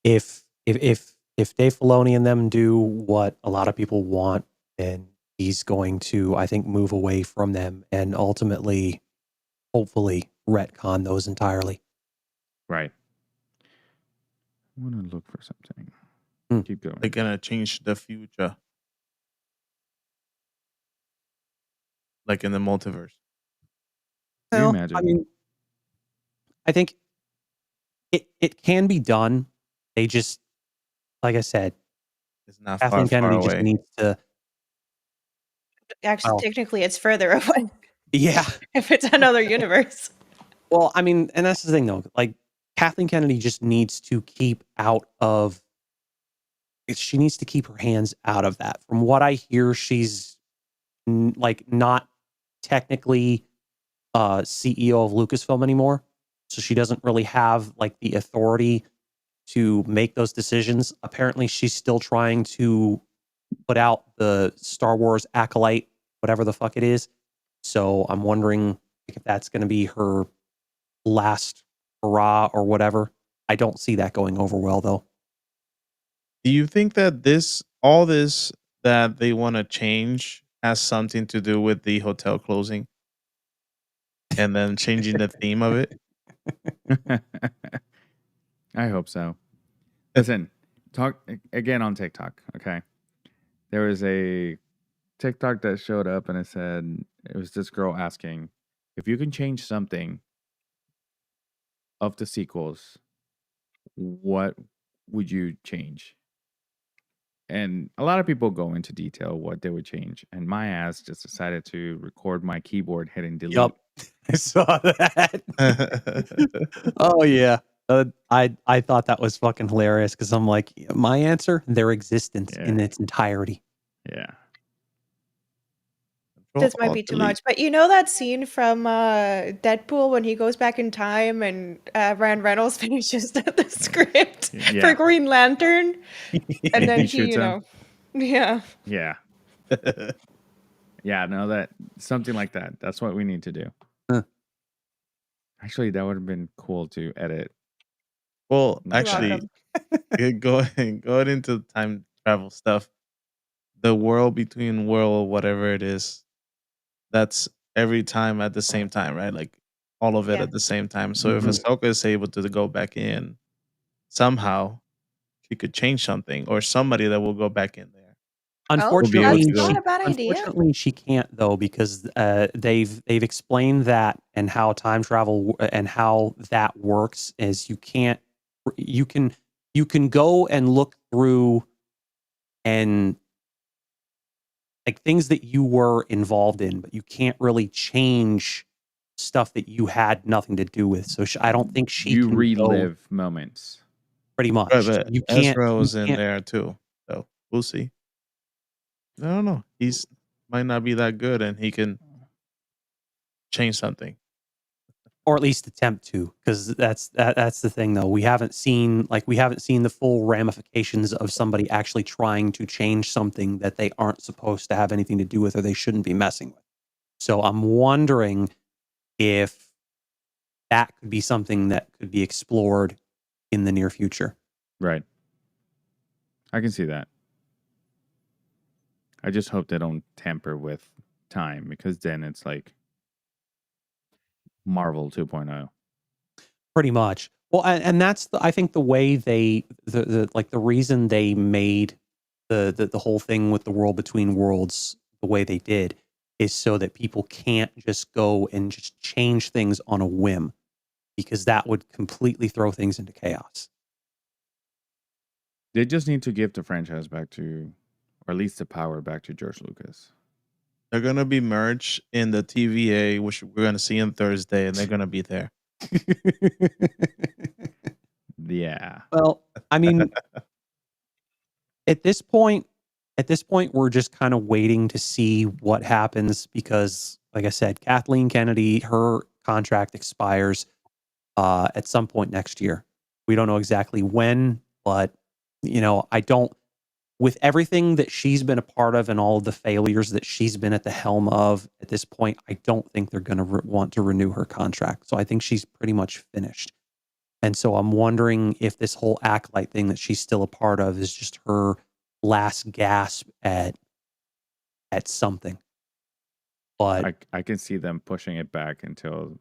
if Dave Filoni and them do what a lot of people want, then he's going to, I think, move away from them and ultimately, hopefully, retcon those entirely. Right. I want to look for something. Hmm. Keep going. They're gonna change the future, like in the multiverse. Can you Well, imagine? I mean, I think it can be done. They just, like I said, It's not Kathleen far Kennedy just away. needs to. Actually, Well, technically, it's further away yeah. if it's another universe. Well, I mean, and that's the thing though. Like Kathleen Kennedy just needs to keep out of. She needs to keep her hands out of that. From what I hear, she's like not technically CEO of Lucasfilm anymore, so she doesn't really have like the authority to make those decisions. Apparently, she's still trying to put out the Star Wars Acolyte, whatever the fuck it is. So I'm wondering if that's going to be her last hurrah or whatever. I don't see that going over well though. Do you think that all this that they want to change has something to do with the hotel closing and then changing the theme of it? I hope so. Listen, talk again on TikTok. Okay. There was a TikTok that showed up and it said, it was this girl asking, if you can change something of the sequels, what would you change? And a lot of people go into detail what they would change. And my ass just decided to record my keyboard hitting delete. Yup. I saw that. Oh yeah. I thought that was fucking hilarious because I'm like, my answer, their existence in Yeah. its entirety. Yeah. This might be too much, but you know that scene from Deadpool when he goes back in time and Ryan Reynolds finishes the script for Yeah. Green Lantern, and then He he, shoots you him. know, yeah. Yeah. Yeah. No, that something like that. That's what we need to do. Huh. Actually, that would have been cool to edit. Well, like that. actually, going into time travel stuff, the world between world, whatever it is, that's every time at the same time, right? Like all of it Yeah. at the same time. So if Mhm. Ahsoka is able to go back in somehow, she could change something, or somebody that will go back in there. Unfortunately, to go. That's not a bad idea. unfortunately, she can't though because they've explained that and how time travel and how that works is you can't you can go and look through and like things that you were involved in, but you can't really change stuff that you had nothing to do with. So I don't think she You can go relive moments. pretty Right, much. but You can't. Ezra You was in can't. there too, so we'll see. I don't know. He's might not be that good, and he can change something. Or at least attempt to, because that's the thing though. We haven't seen the full ramifications of somebody actually trying to change something that they aren't supposed to have anything to do with or they shouldn't be messing with. So I'm wondering if that could be something that could be explored in the near future. Right. I can see that. I just hope they don't tamper with time because then it's like Marvel 2.0. Pretty much. Well, and that's I think the way they the reason they made the whole thing with the world between worlds the way they did is so that people can't just go and just change things on a whim because that would completely throw things into chaos. They just need to give the franchise back to, or at least the power back to George Lucas. They're gonna be merged in the TVA, which we're gonna see on Thursday, and they're gonna be there. Yeah. Well, I mean, at this point, we're just kind of waiting to see what happens because, like I said, Kathleen Kennedy, her contract expires at some point next year. We don't know exactly when, but I don't. with everything that she's been a part of and all of the failures that she's been at the helm of at this point, I don't think they're going to want to renew her contract. So I think she's pretty much finished. And so I'm wondering if this whole acolyte thing that she's still a part of is just her last gasp at something. But I can see them pushing it back until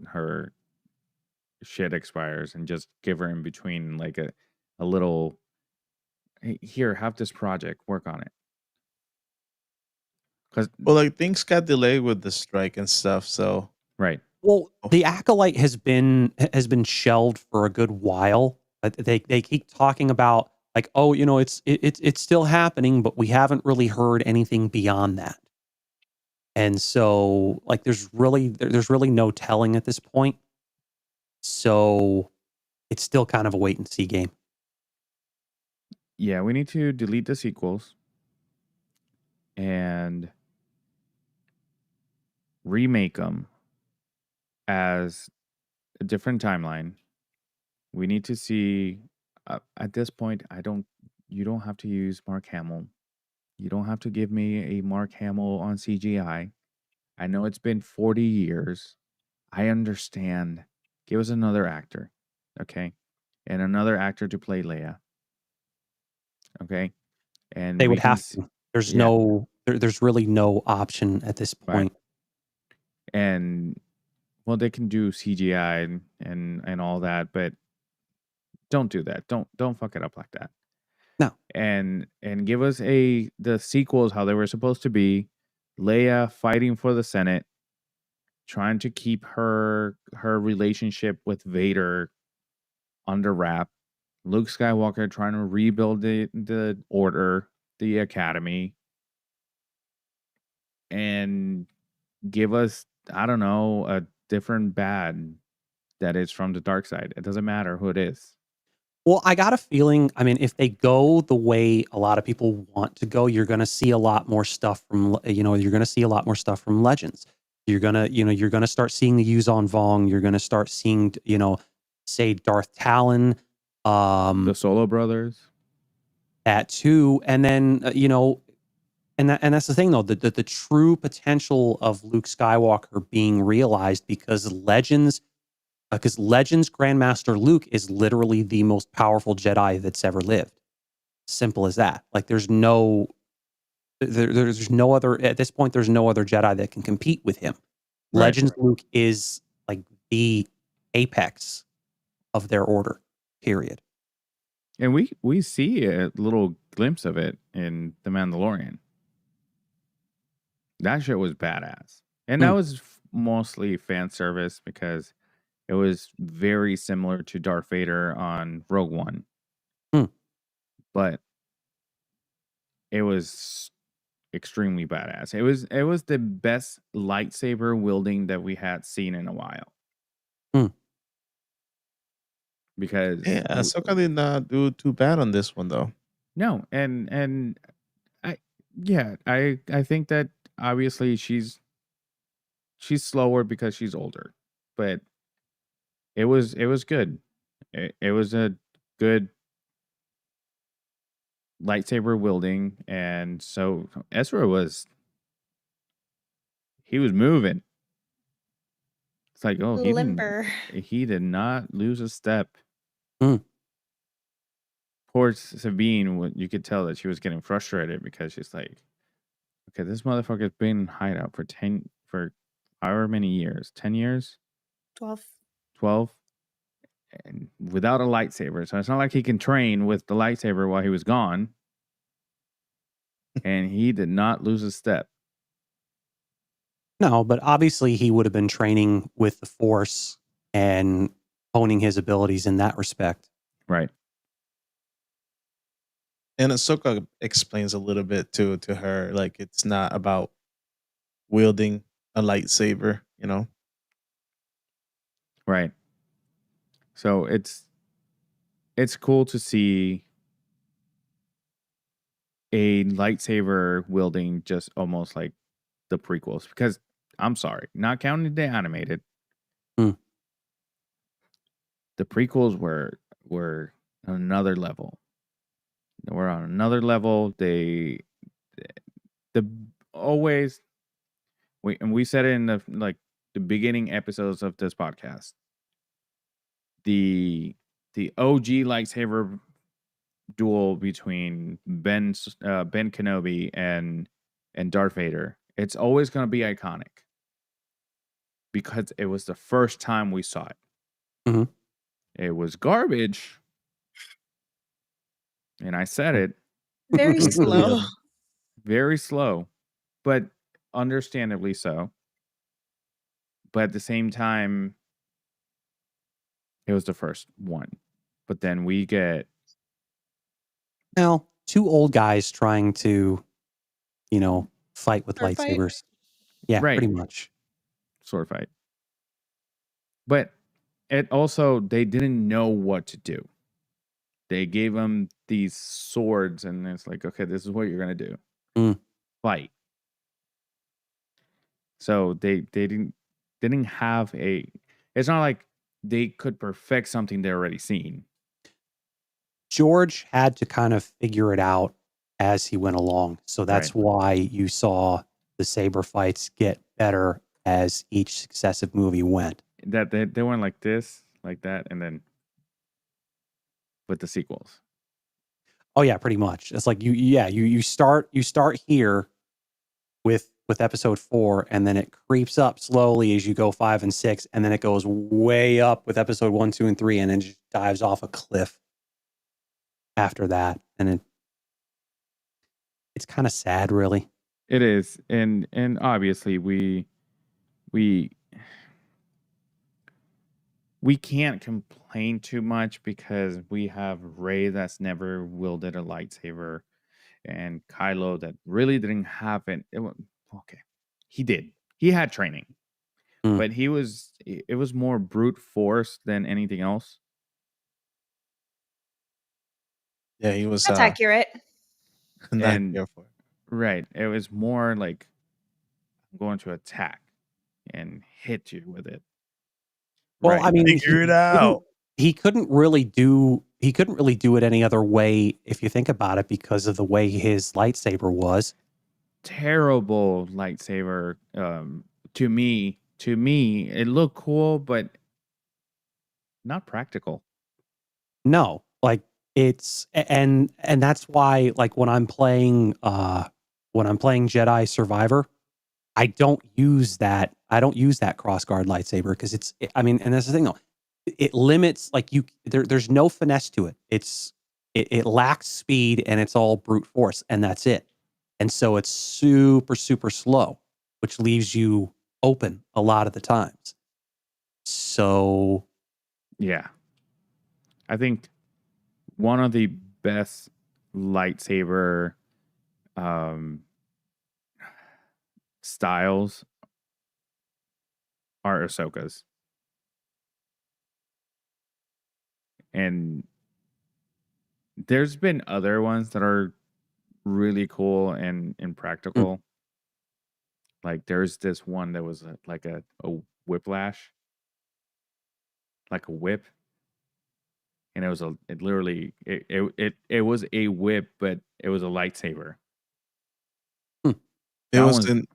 her shit expires, and just give her in between like a little, hey, here, have this project, work on it. Because Well, like things got delayed with the strike and stuff. So right, well, the acolyte has been shelved for a good while. They keep talking about like, oh, you know, it's still happening, but we haven't really heard anything beyond that. And so, like, there's really no telling at this point. So it's still kind of a wait and see game. yeah, we need to delete the sequels and remake them as a different timeline. We need to see. At this point, you don't have to use Mark Hamill. You don't have to give me a Mark Hamill on CGI. I know it's been 40 years. I understand. Give us another actor, okay? And another actor to play Leia, okay? And They we would can have to. There's yeah, there's really no option at this right. point. And well, they can do CGI and all that, but don't do that. Don't fuck it up like that. No. And give us the sequels how they were supposed to be. Leia fighting for the Senate, trying to keep her relationship with Vader under wrap. Luke Skywalker trying to rebuild the order, the academy, and give us, I don't know, a different bad that is from the dark side. It doesn't matter who it is. Well, I got a feeling, I mean, if they go the way a lot of people want to go, you're going to see a lot more stuff from, you're going to see a lot more stuff from Legends. You're going to start seeing the Yuzon Vong. You're going to start seeing, say Darth Talon, The Solo brothers. that too. And then, and that's the thing though, the true potential of Luke Skywalker being realized because Legends Grandmaster Luke is literally the most powerful Jedi that's ever lived. Simple as that. Like there's no other, at this point, there's no other Jedi that can compete with him. Right. Legends Luke is like the apex of their order, period. And we see a little glimpse of it in The Mandalorian. That shit was badass. And that was mostly fan service because it was very similar to Darth Vader on Rogue One. But it was extremely badass. It was the best lightsaber wielding that we had seen in a while. Because yeah, Ahsoka did not do too bad on this one though. no, and I think that obviously she's slower because she's older, but it was good. It was a good lightsaber wielding, and so Ezra was moving. It's like, oh, Limber. he did not lose a step. Mm. Poor Sabine, you could tell that she was getting frustrated because she's like, okay, this motherfucker's been in hideout for however many years, 10 years, 12, and without a lightsaber. So it's not like he can train with the lightsaber while he was gone. And he did not lose a step. No, but obviously he would have been training with the Force and honing his abilities in that respect. Right. And Ahsoka explains a little bit to her, like it's not about wielding a lightsaber, you know? Right. So it's cool to see a lightsaber wielding just almost like the prequels, because I'm sorry, not counting the animated, the prequels were another level. We're on another level. The always we said it in the beginning episodes of this podcast. The OG lightsaber duel between Ben Kenobi and Darth Vader. It's always going to be iconic because it was the first time we saw it. Mhm. It was garbage, and I said it. Very slow. Yeah. Very slow, but understandably so. But at the same time, it was the first one. But then we get Now, two old guys trying to, fight with Sword fight? lightsabers. Yeah, Right. pretty much. sword fight. But it also, they didn't know what to do. They gave them these swords, and it's like, okay, this is what you're gonna do. Fight. So they didn't have a. It's not like they could perfect something they're already seen. George had to kind of figure it out as he went along. So that's why you saw the saber fights get better as each successive movie went. That they went like this, like that, and then with the sequels. Oh yeah, pretty much. It's like you start here with episode 4, and then it creeps up slowly as you go 5 and 6, and then it goes way up with episode 1, 2, and 3, and then just dives off a cliff after that. And it's kind of sad, really. It is, and obviously we can't complain too much because we have Rey that's never wielded a lightsaber, and Kylo that really didn't have it. Okay, he did. He had training, but it was more brute force than anything else. Yeah, he was That's accurate. not And careful. right, it was more like I'm going to attack and hit you with it. Well, Right. I mean, Figure it out. He couldn't really do it any other way if you think about it, because of the way his lightsaber was. Terrible lightsaber. To me, it looked cool, but not practical. No, like it's and that's why, like, when I'm playing Jedi Survivor, I don't use that crossguard lightsaber because and that's the thing though. It limits, like, there's no finesse to it. It lacks speed, and it's all brute force, and that's it. And so it's super, super slow, which leaves you open a lot of the times. So Yeah. I think one of the best lightsaber styles are Ahsoka's. And there's been other ones that are really cool and practical. Like there's this one that was like a whiplash, like a whip. And it was it was a whip, but it was a lightsaber. It That was one's-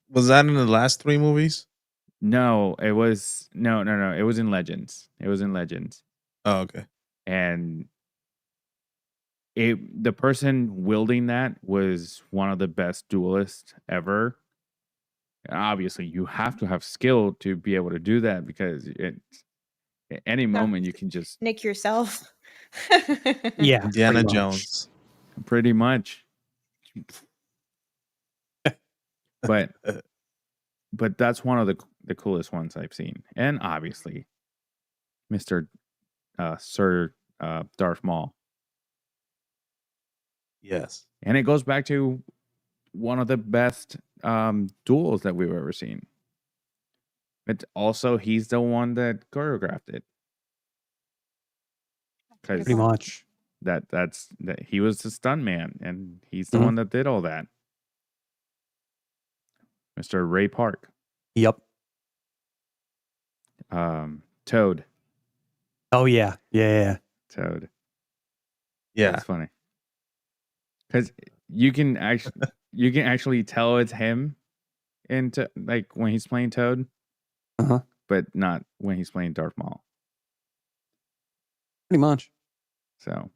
was that in the last 3 movies? No, it was no. It was in Legends. Oh, okay. And the person wielding that was one of the best duelists ever. Obviously, you have to have skill to be able to do that because at any moment you can just Nick yourself. yeah, Indiana pretty much. Jones. pretty much. But that's one of the coolest ones I've seen, and obviously, Mr. Sir Darth Maul. Yes. And it goes back to one of the best duels that we've ever seen. It's also, he's the one that choreographed it. Pretty much. That's he was the stunt man, and he's the Mhm. one that did all that. Mr. Ray Park. Yep. Toad. Oh yeah. Yeah. Toad. Yeah. That's funny. Because you can actually tell it's him like when he's playing Toad, but not when he's playing Darth Maul. Pretty much. So,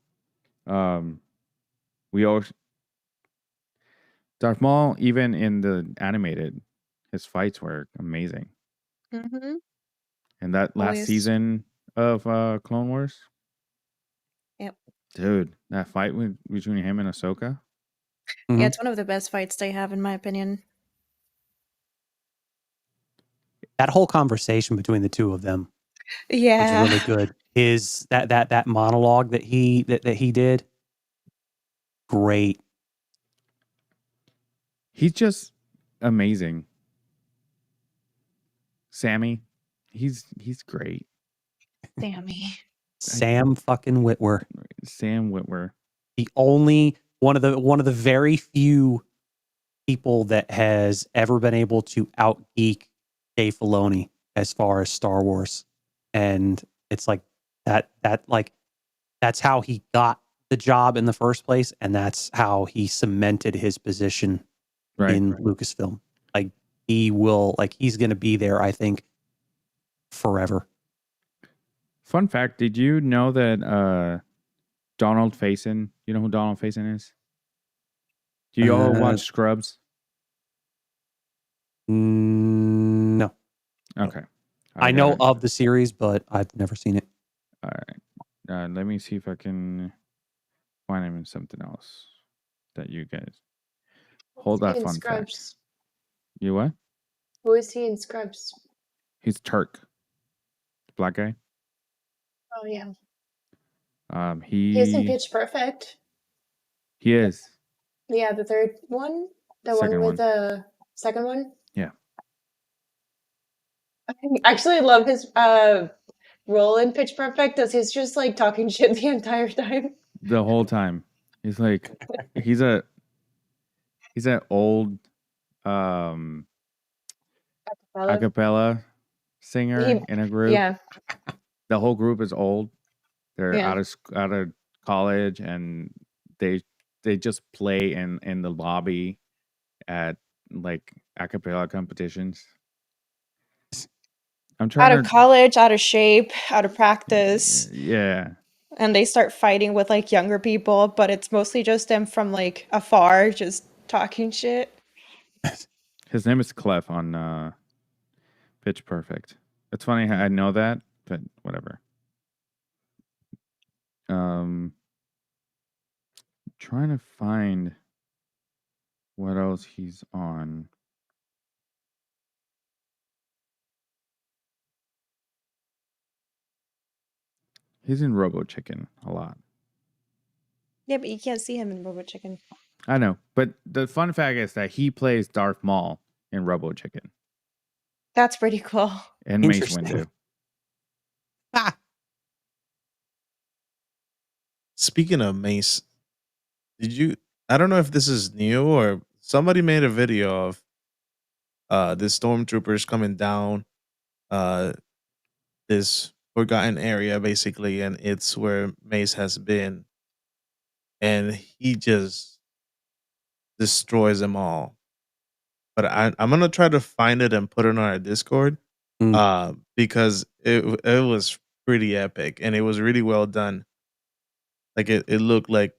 we always Darth Maul, even in the animated, his fights were amazing. Mm-hmm. And that last Always. season of Clone Wars, Yep. dude, that fight between him and Ahsoka. Yeah, it's one of the best fights they have, in my opinion. That whole conversation between the two of them Yeah. was really good. His that monologue that he did, great. He's just amazing. Sammy, he's great. Sammy. Sam fucking Witwer. Sam Witwer. The only one of the very few people that has ever been able to out geek Dave Filoni as far as Star Wars. And it's like that like that's how he got the job in the first place, and that's how he cemented his position in Lucasfilm. Like he's going to be there, I think, forever. Fun fact, did you know that Donald Faison, you know who Donald Faison is? Do you all watch Scrubs? No. Okay. I know of the series, but I've never seen it. All right. Let me see if I can find him in something else that you guys hold that fun fact. You what? Who is he in Scrubs? He's Turk. Black guy. Oh yeah. He's in Pitch Perfect. He is. Yeah, the third one? The Second one with the second one? Yeah. I actually love his role in Pitch Perfect, because he's just like talking shit the entire time. The whole time. He's like he's an old acapella singer in a group. Yeah. The whole group is old. They're Yeah. out of college, and they just play in the lobby at like acapella competitions. I'm trying Out of college, out of shape, out of practice. Yeah. And they start fighting with like younger people, but it's mostly just them from like afar just talking shit. His name is Clef on Pitch Perfect. It's funny how I know that, but whatever. Trying to find what else he's on. He's in Robo Chicken a lot. Yeah, but you can't see him in Robot Chicken. I know, but the fun fact is that he plays Darth Maul in Robo Chicken. That's pretty cool. And Mace Windu. Speaking of Mace, I don't know if this is new or somebody made a video of the stormtroopers coming down this forgotten area basically, and it's where Mace has been, and he just destroys them all. But I'm gonna try to find it and put it on our Discord because it was pretty epic and it was really well done. Like it looked like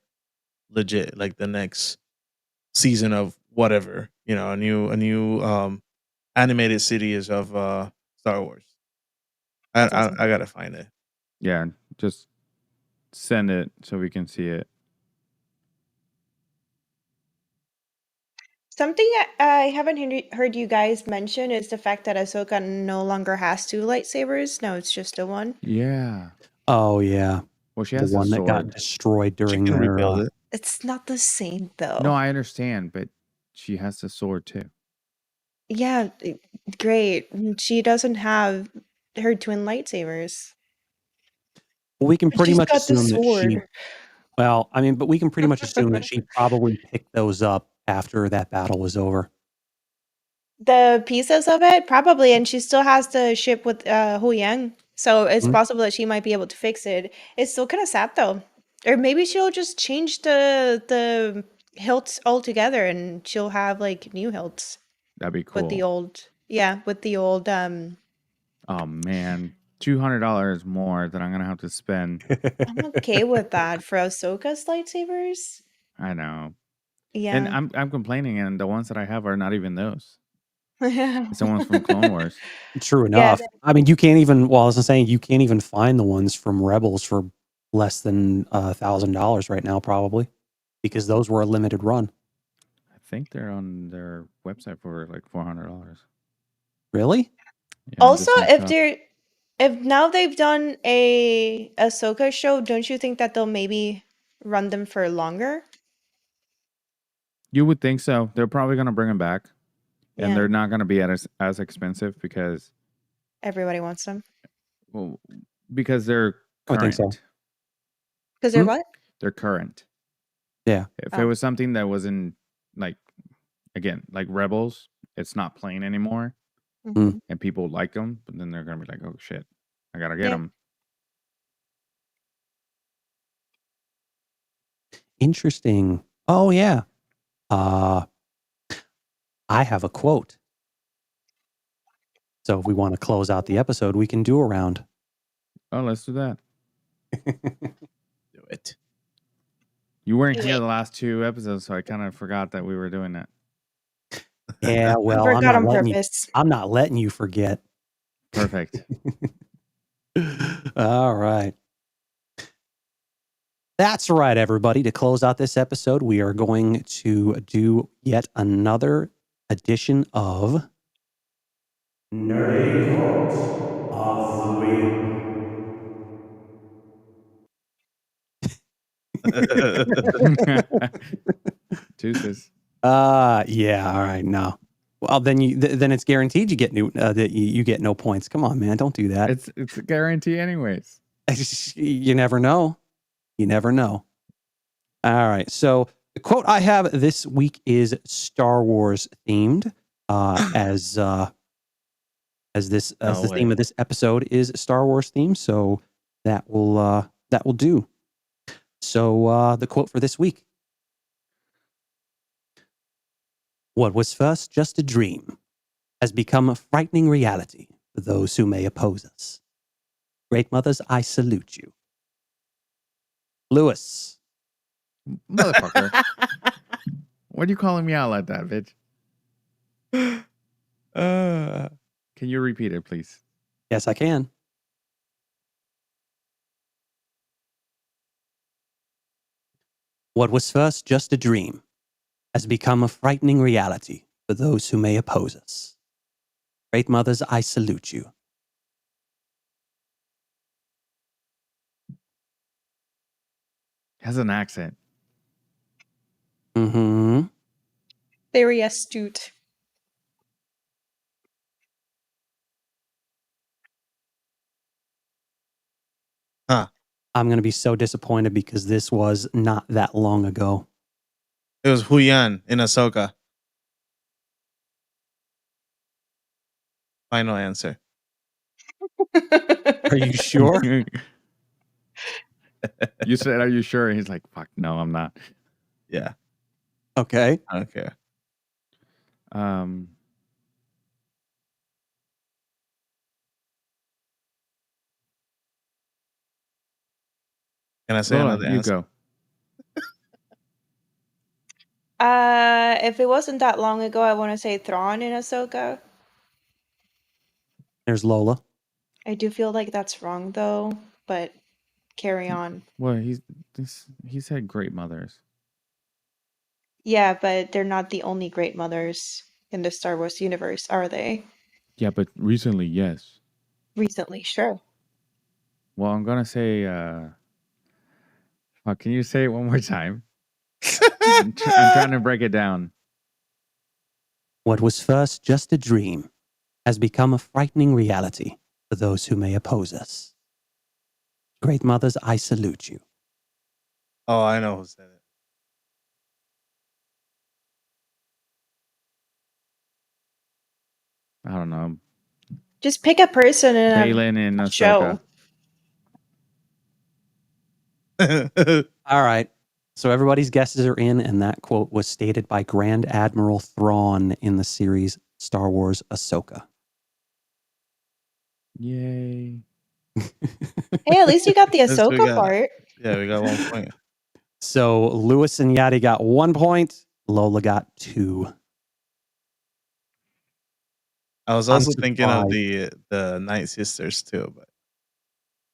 legit, like the next season of whatever, a new animated series of Star Wars. I gotta find it. Yeah, just send it so we can see it. Something I haven't heard you guys mention is the fact that Ahsoka no longer has 2 lightsabers. No, it's just the one. Yeah. Oh yeah. Well, she the has one a that got sword. destroyed during She can their. rebuild it. It's not the same though. No, I understand, but she has the sword too. Yeah, great. She doesn't have her twin lightsabers. Well, we can But pretty she's much got the assume that she. sword. Well, I mean, but we can pretty much assume that she probably picked those up after that battle was over. The pieces of it, probably, and she still has the ship with Hu Yang. So it's Mhm. possible that she might be able to fix it. It's still kind of sad though. Or maybe she'll just change the hilts altogether and she'll have like new hilts That'd be with the cool. old with the old Oh man, $200 more that I'm gonna have to spend. I'm okay with that for Ahsoka's lightsabers. I know, and Yeah. I'm complaining, and the ones that I have are not even those. It's the ones from Clone Wars. True Yeah. enough. I mean, you can't even. Well, I was saying you can't even find the ones from Rebels for less than $1,000 right now, probably, because those were a limited run. I think they're on their website for like $400. Really? Yeah, on Also, Disney if Shop. if now they've done a Ahsoka show, don't you think that they'll maybe run them for longer? You would think so. They're probably gonna bring them back, and Yeah. they're not gonna be as expensive because Everybody wants them. well, because they're I would think current. so. Because they're Hmm? what? They're current. Yeah. If it Oh. was something that wasn't like again like Rebels, it's not playing anymore, Mhm. and people like them, but then they're gonna be like, oh shit, I gotta get Yeah. them. Interesting. Oh yeah. Uh, I have a quote. So if we want to close out the episode, we can do a round. Oh, let's do that. Do it. You weren't Do here it. the last 2 episodes, so I kind of forgot that we were doing that. Yeah, I well, I'm forgot not on letting you. purpose. I'm not letting you forget. Perfect. All right. That's right, everybody. To close out this episode, we are going to do yet another edition of Nerdy Quote of the Week. Deuces. Yeah. All right. No. Well, then then it's guaranteed you get that you get no points. Come on, man. Don't do that. It's a guarantee, anyways. You never know. You never know. All right. So the quote I have this week is Star Wars themed. As the No way. theme of this episode is Star Wars theme, so that will do. So the quote for this week: "What was first just a dream has become a frightening reality for those who may oppose us. Great mothers, I salute you." Lewis. Motherfucker. What are you calling me out like that, bitch? Can you repeat it, please? Yes, I can. What was first just a dream has become a frightening reality for those who may oppose us. Great mothers, I salute you. Has an accent. Mm-hmm. Very astute. Huh. I'm going to be so disappointed because this was not that long ago. It was Huyan in Ahsoka. Final answer. Are you sure? You said, "Are you sure?" And he's like, "Fuck, no, I'm not." Yeah. Okay. I don't care. Um, Can I say Lola, another you answer? go. If it wasn't that long ago, I want to say Thrawn in Ahsoka. There's Lola. I do feel like that's wrong though, but carry on. Well, he said great mothers. Yeah, but they're not the only great mothers in the Star Wars universe, are they? Yeah, but recently, yes. Recently, sure. Well, I'm gonna say. Fuck, can you say it one more time? I'm trying to break it down. What was first just a dream has become a frightening reality for those who may oppose us. Great mothers, I salute you. Oh, I know who said it. I don't know. Just pick a person in Balin and a Ahsoka. show. All right. So everybody's guesses are in, and that quote was stated by Grand Admiral Thrawn in the series Star Wars Ahsoka. Yay. Hey, at least you got the Yes, we Ahsoka got- part. Yeah, we got 1 point. So Lewis and Yadi got 1 point. Lola got 2. I was I'm also thinking of surprised. the Night Sisters too, but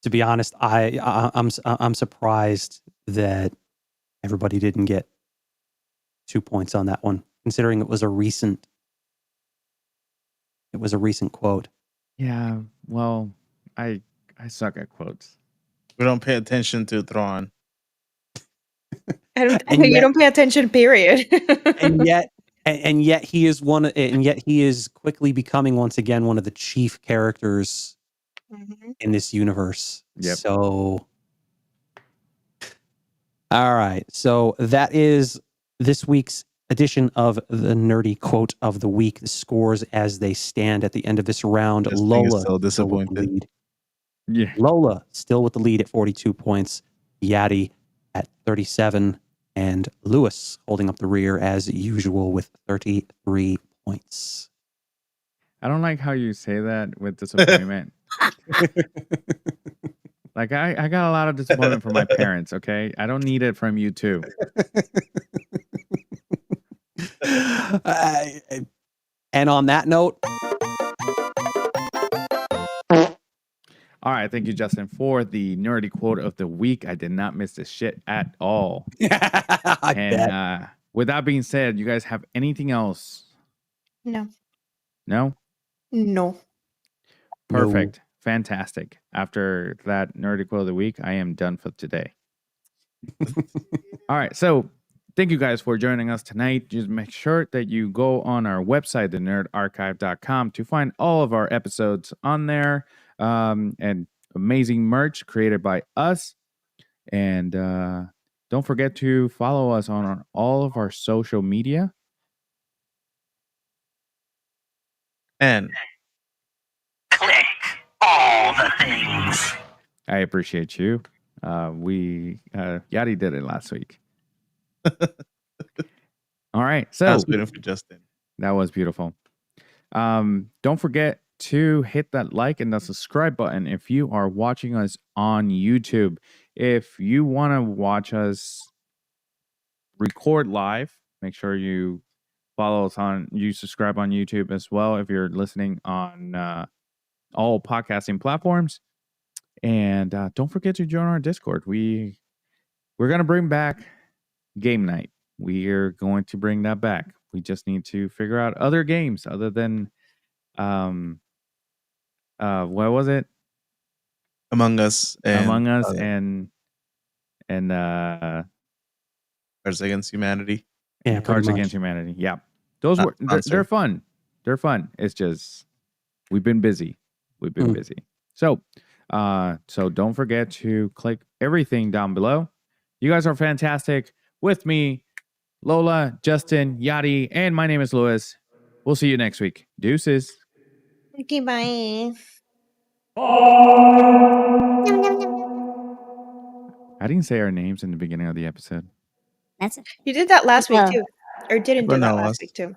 To be honest, I'm surprised that everybody didn't get 2 points on that one, considering it was a recent quote. Yeah, well, I suck at quotes. we don't pay attention to Thrawn. And And you yet- don't pay attention, period. and yet he is quickly becoming once again one of the chief characters Mhm. in this universe. Yep. So all right. So that is this week's edition of the Nerdy Quote of the Week. The scores as they stand at the end of this round. This thing is Lola so still with the disappointed. lead. Yeah. Lola still with the lead at 42 points. Yadi at 37. And Lewis holding up the rear as usual with 33 points. I don't like how you say that with disappointment. Like I got a lot of disappointment from my parents, okay? I don't need it from you too. And on that note, All right, thank you, Justin, for the nerdy quote of the week. I did not miss this shit at all. I bet. And with that being said, you guys have anything else? No. No? No. Perfect. Fantastic. After that nerdy quote of the week, I am done for today. All right, so thank you guys for joining us tonight. Just make sure that you go on our website, thenerdarchive.com, to find all of our episodes on there, and amazing merch created by us. And don't forget to follow us on all of our social media. And Click all the things. I appreciate you. Yadi did it last week. All right, I so was waiting for Justin. that was beautiful. Don't forget to hit that like and the subscribe button if you are watching us on YouTube. If you want to watch us record live, make sure you subscribe on YouTube as well if you're listening on all podcasting platforms. And don't forget to join our Discord. We're going to bring back game night. We are going to bring that back. We just need to figure out other games other than what was it? Among Us and Among Us other and Cards Against Humanity. Yeah, Cards pretty much. Against Humanity. Yeah. Those Not were they're sponsored. fun. They're fun. It's just we've been busy. We've been busy. So don't forget to click everything down below. You guys are fantastic. With me, Lola, Justin, Yadi, and my name is Lewis. We'll see you next week. Deuces. Okay, bye. I didn't say our names in the beginning of the episode. That's You did that last week Well, too. Or didn't do Everyone that know last us. week too.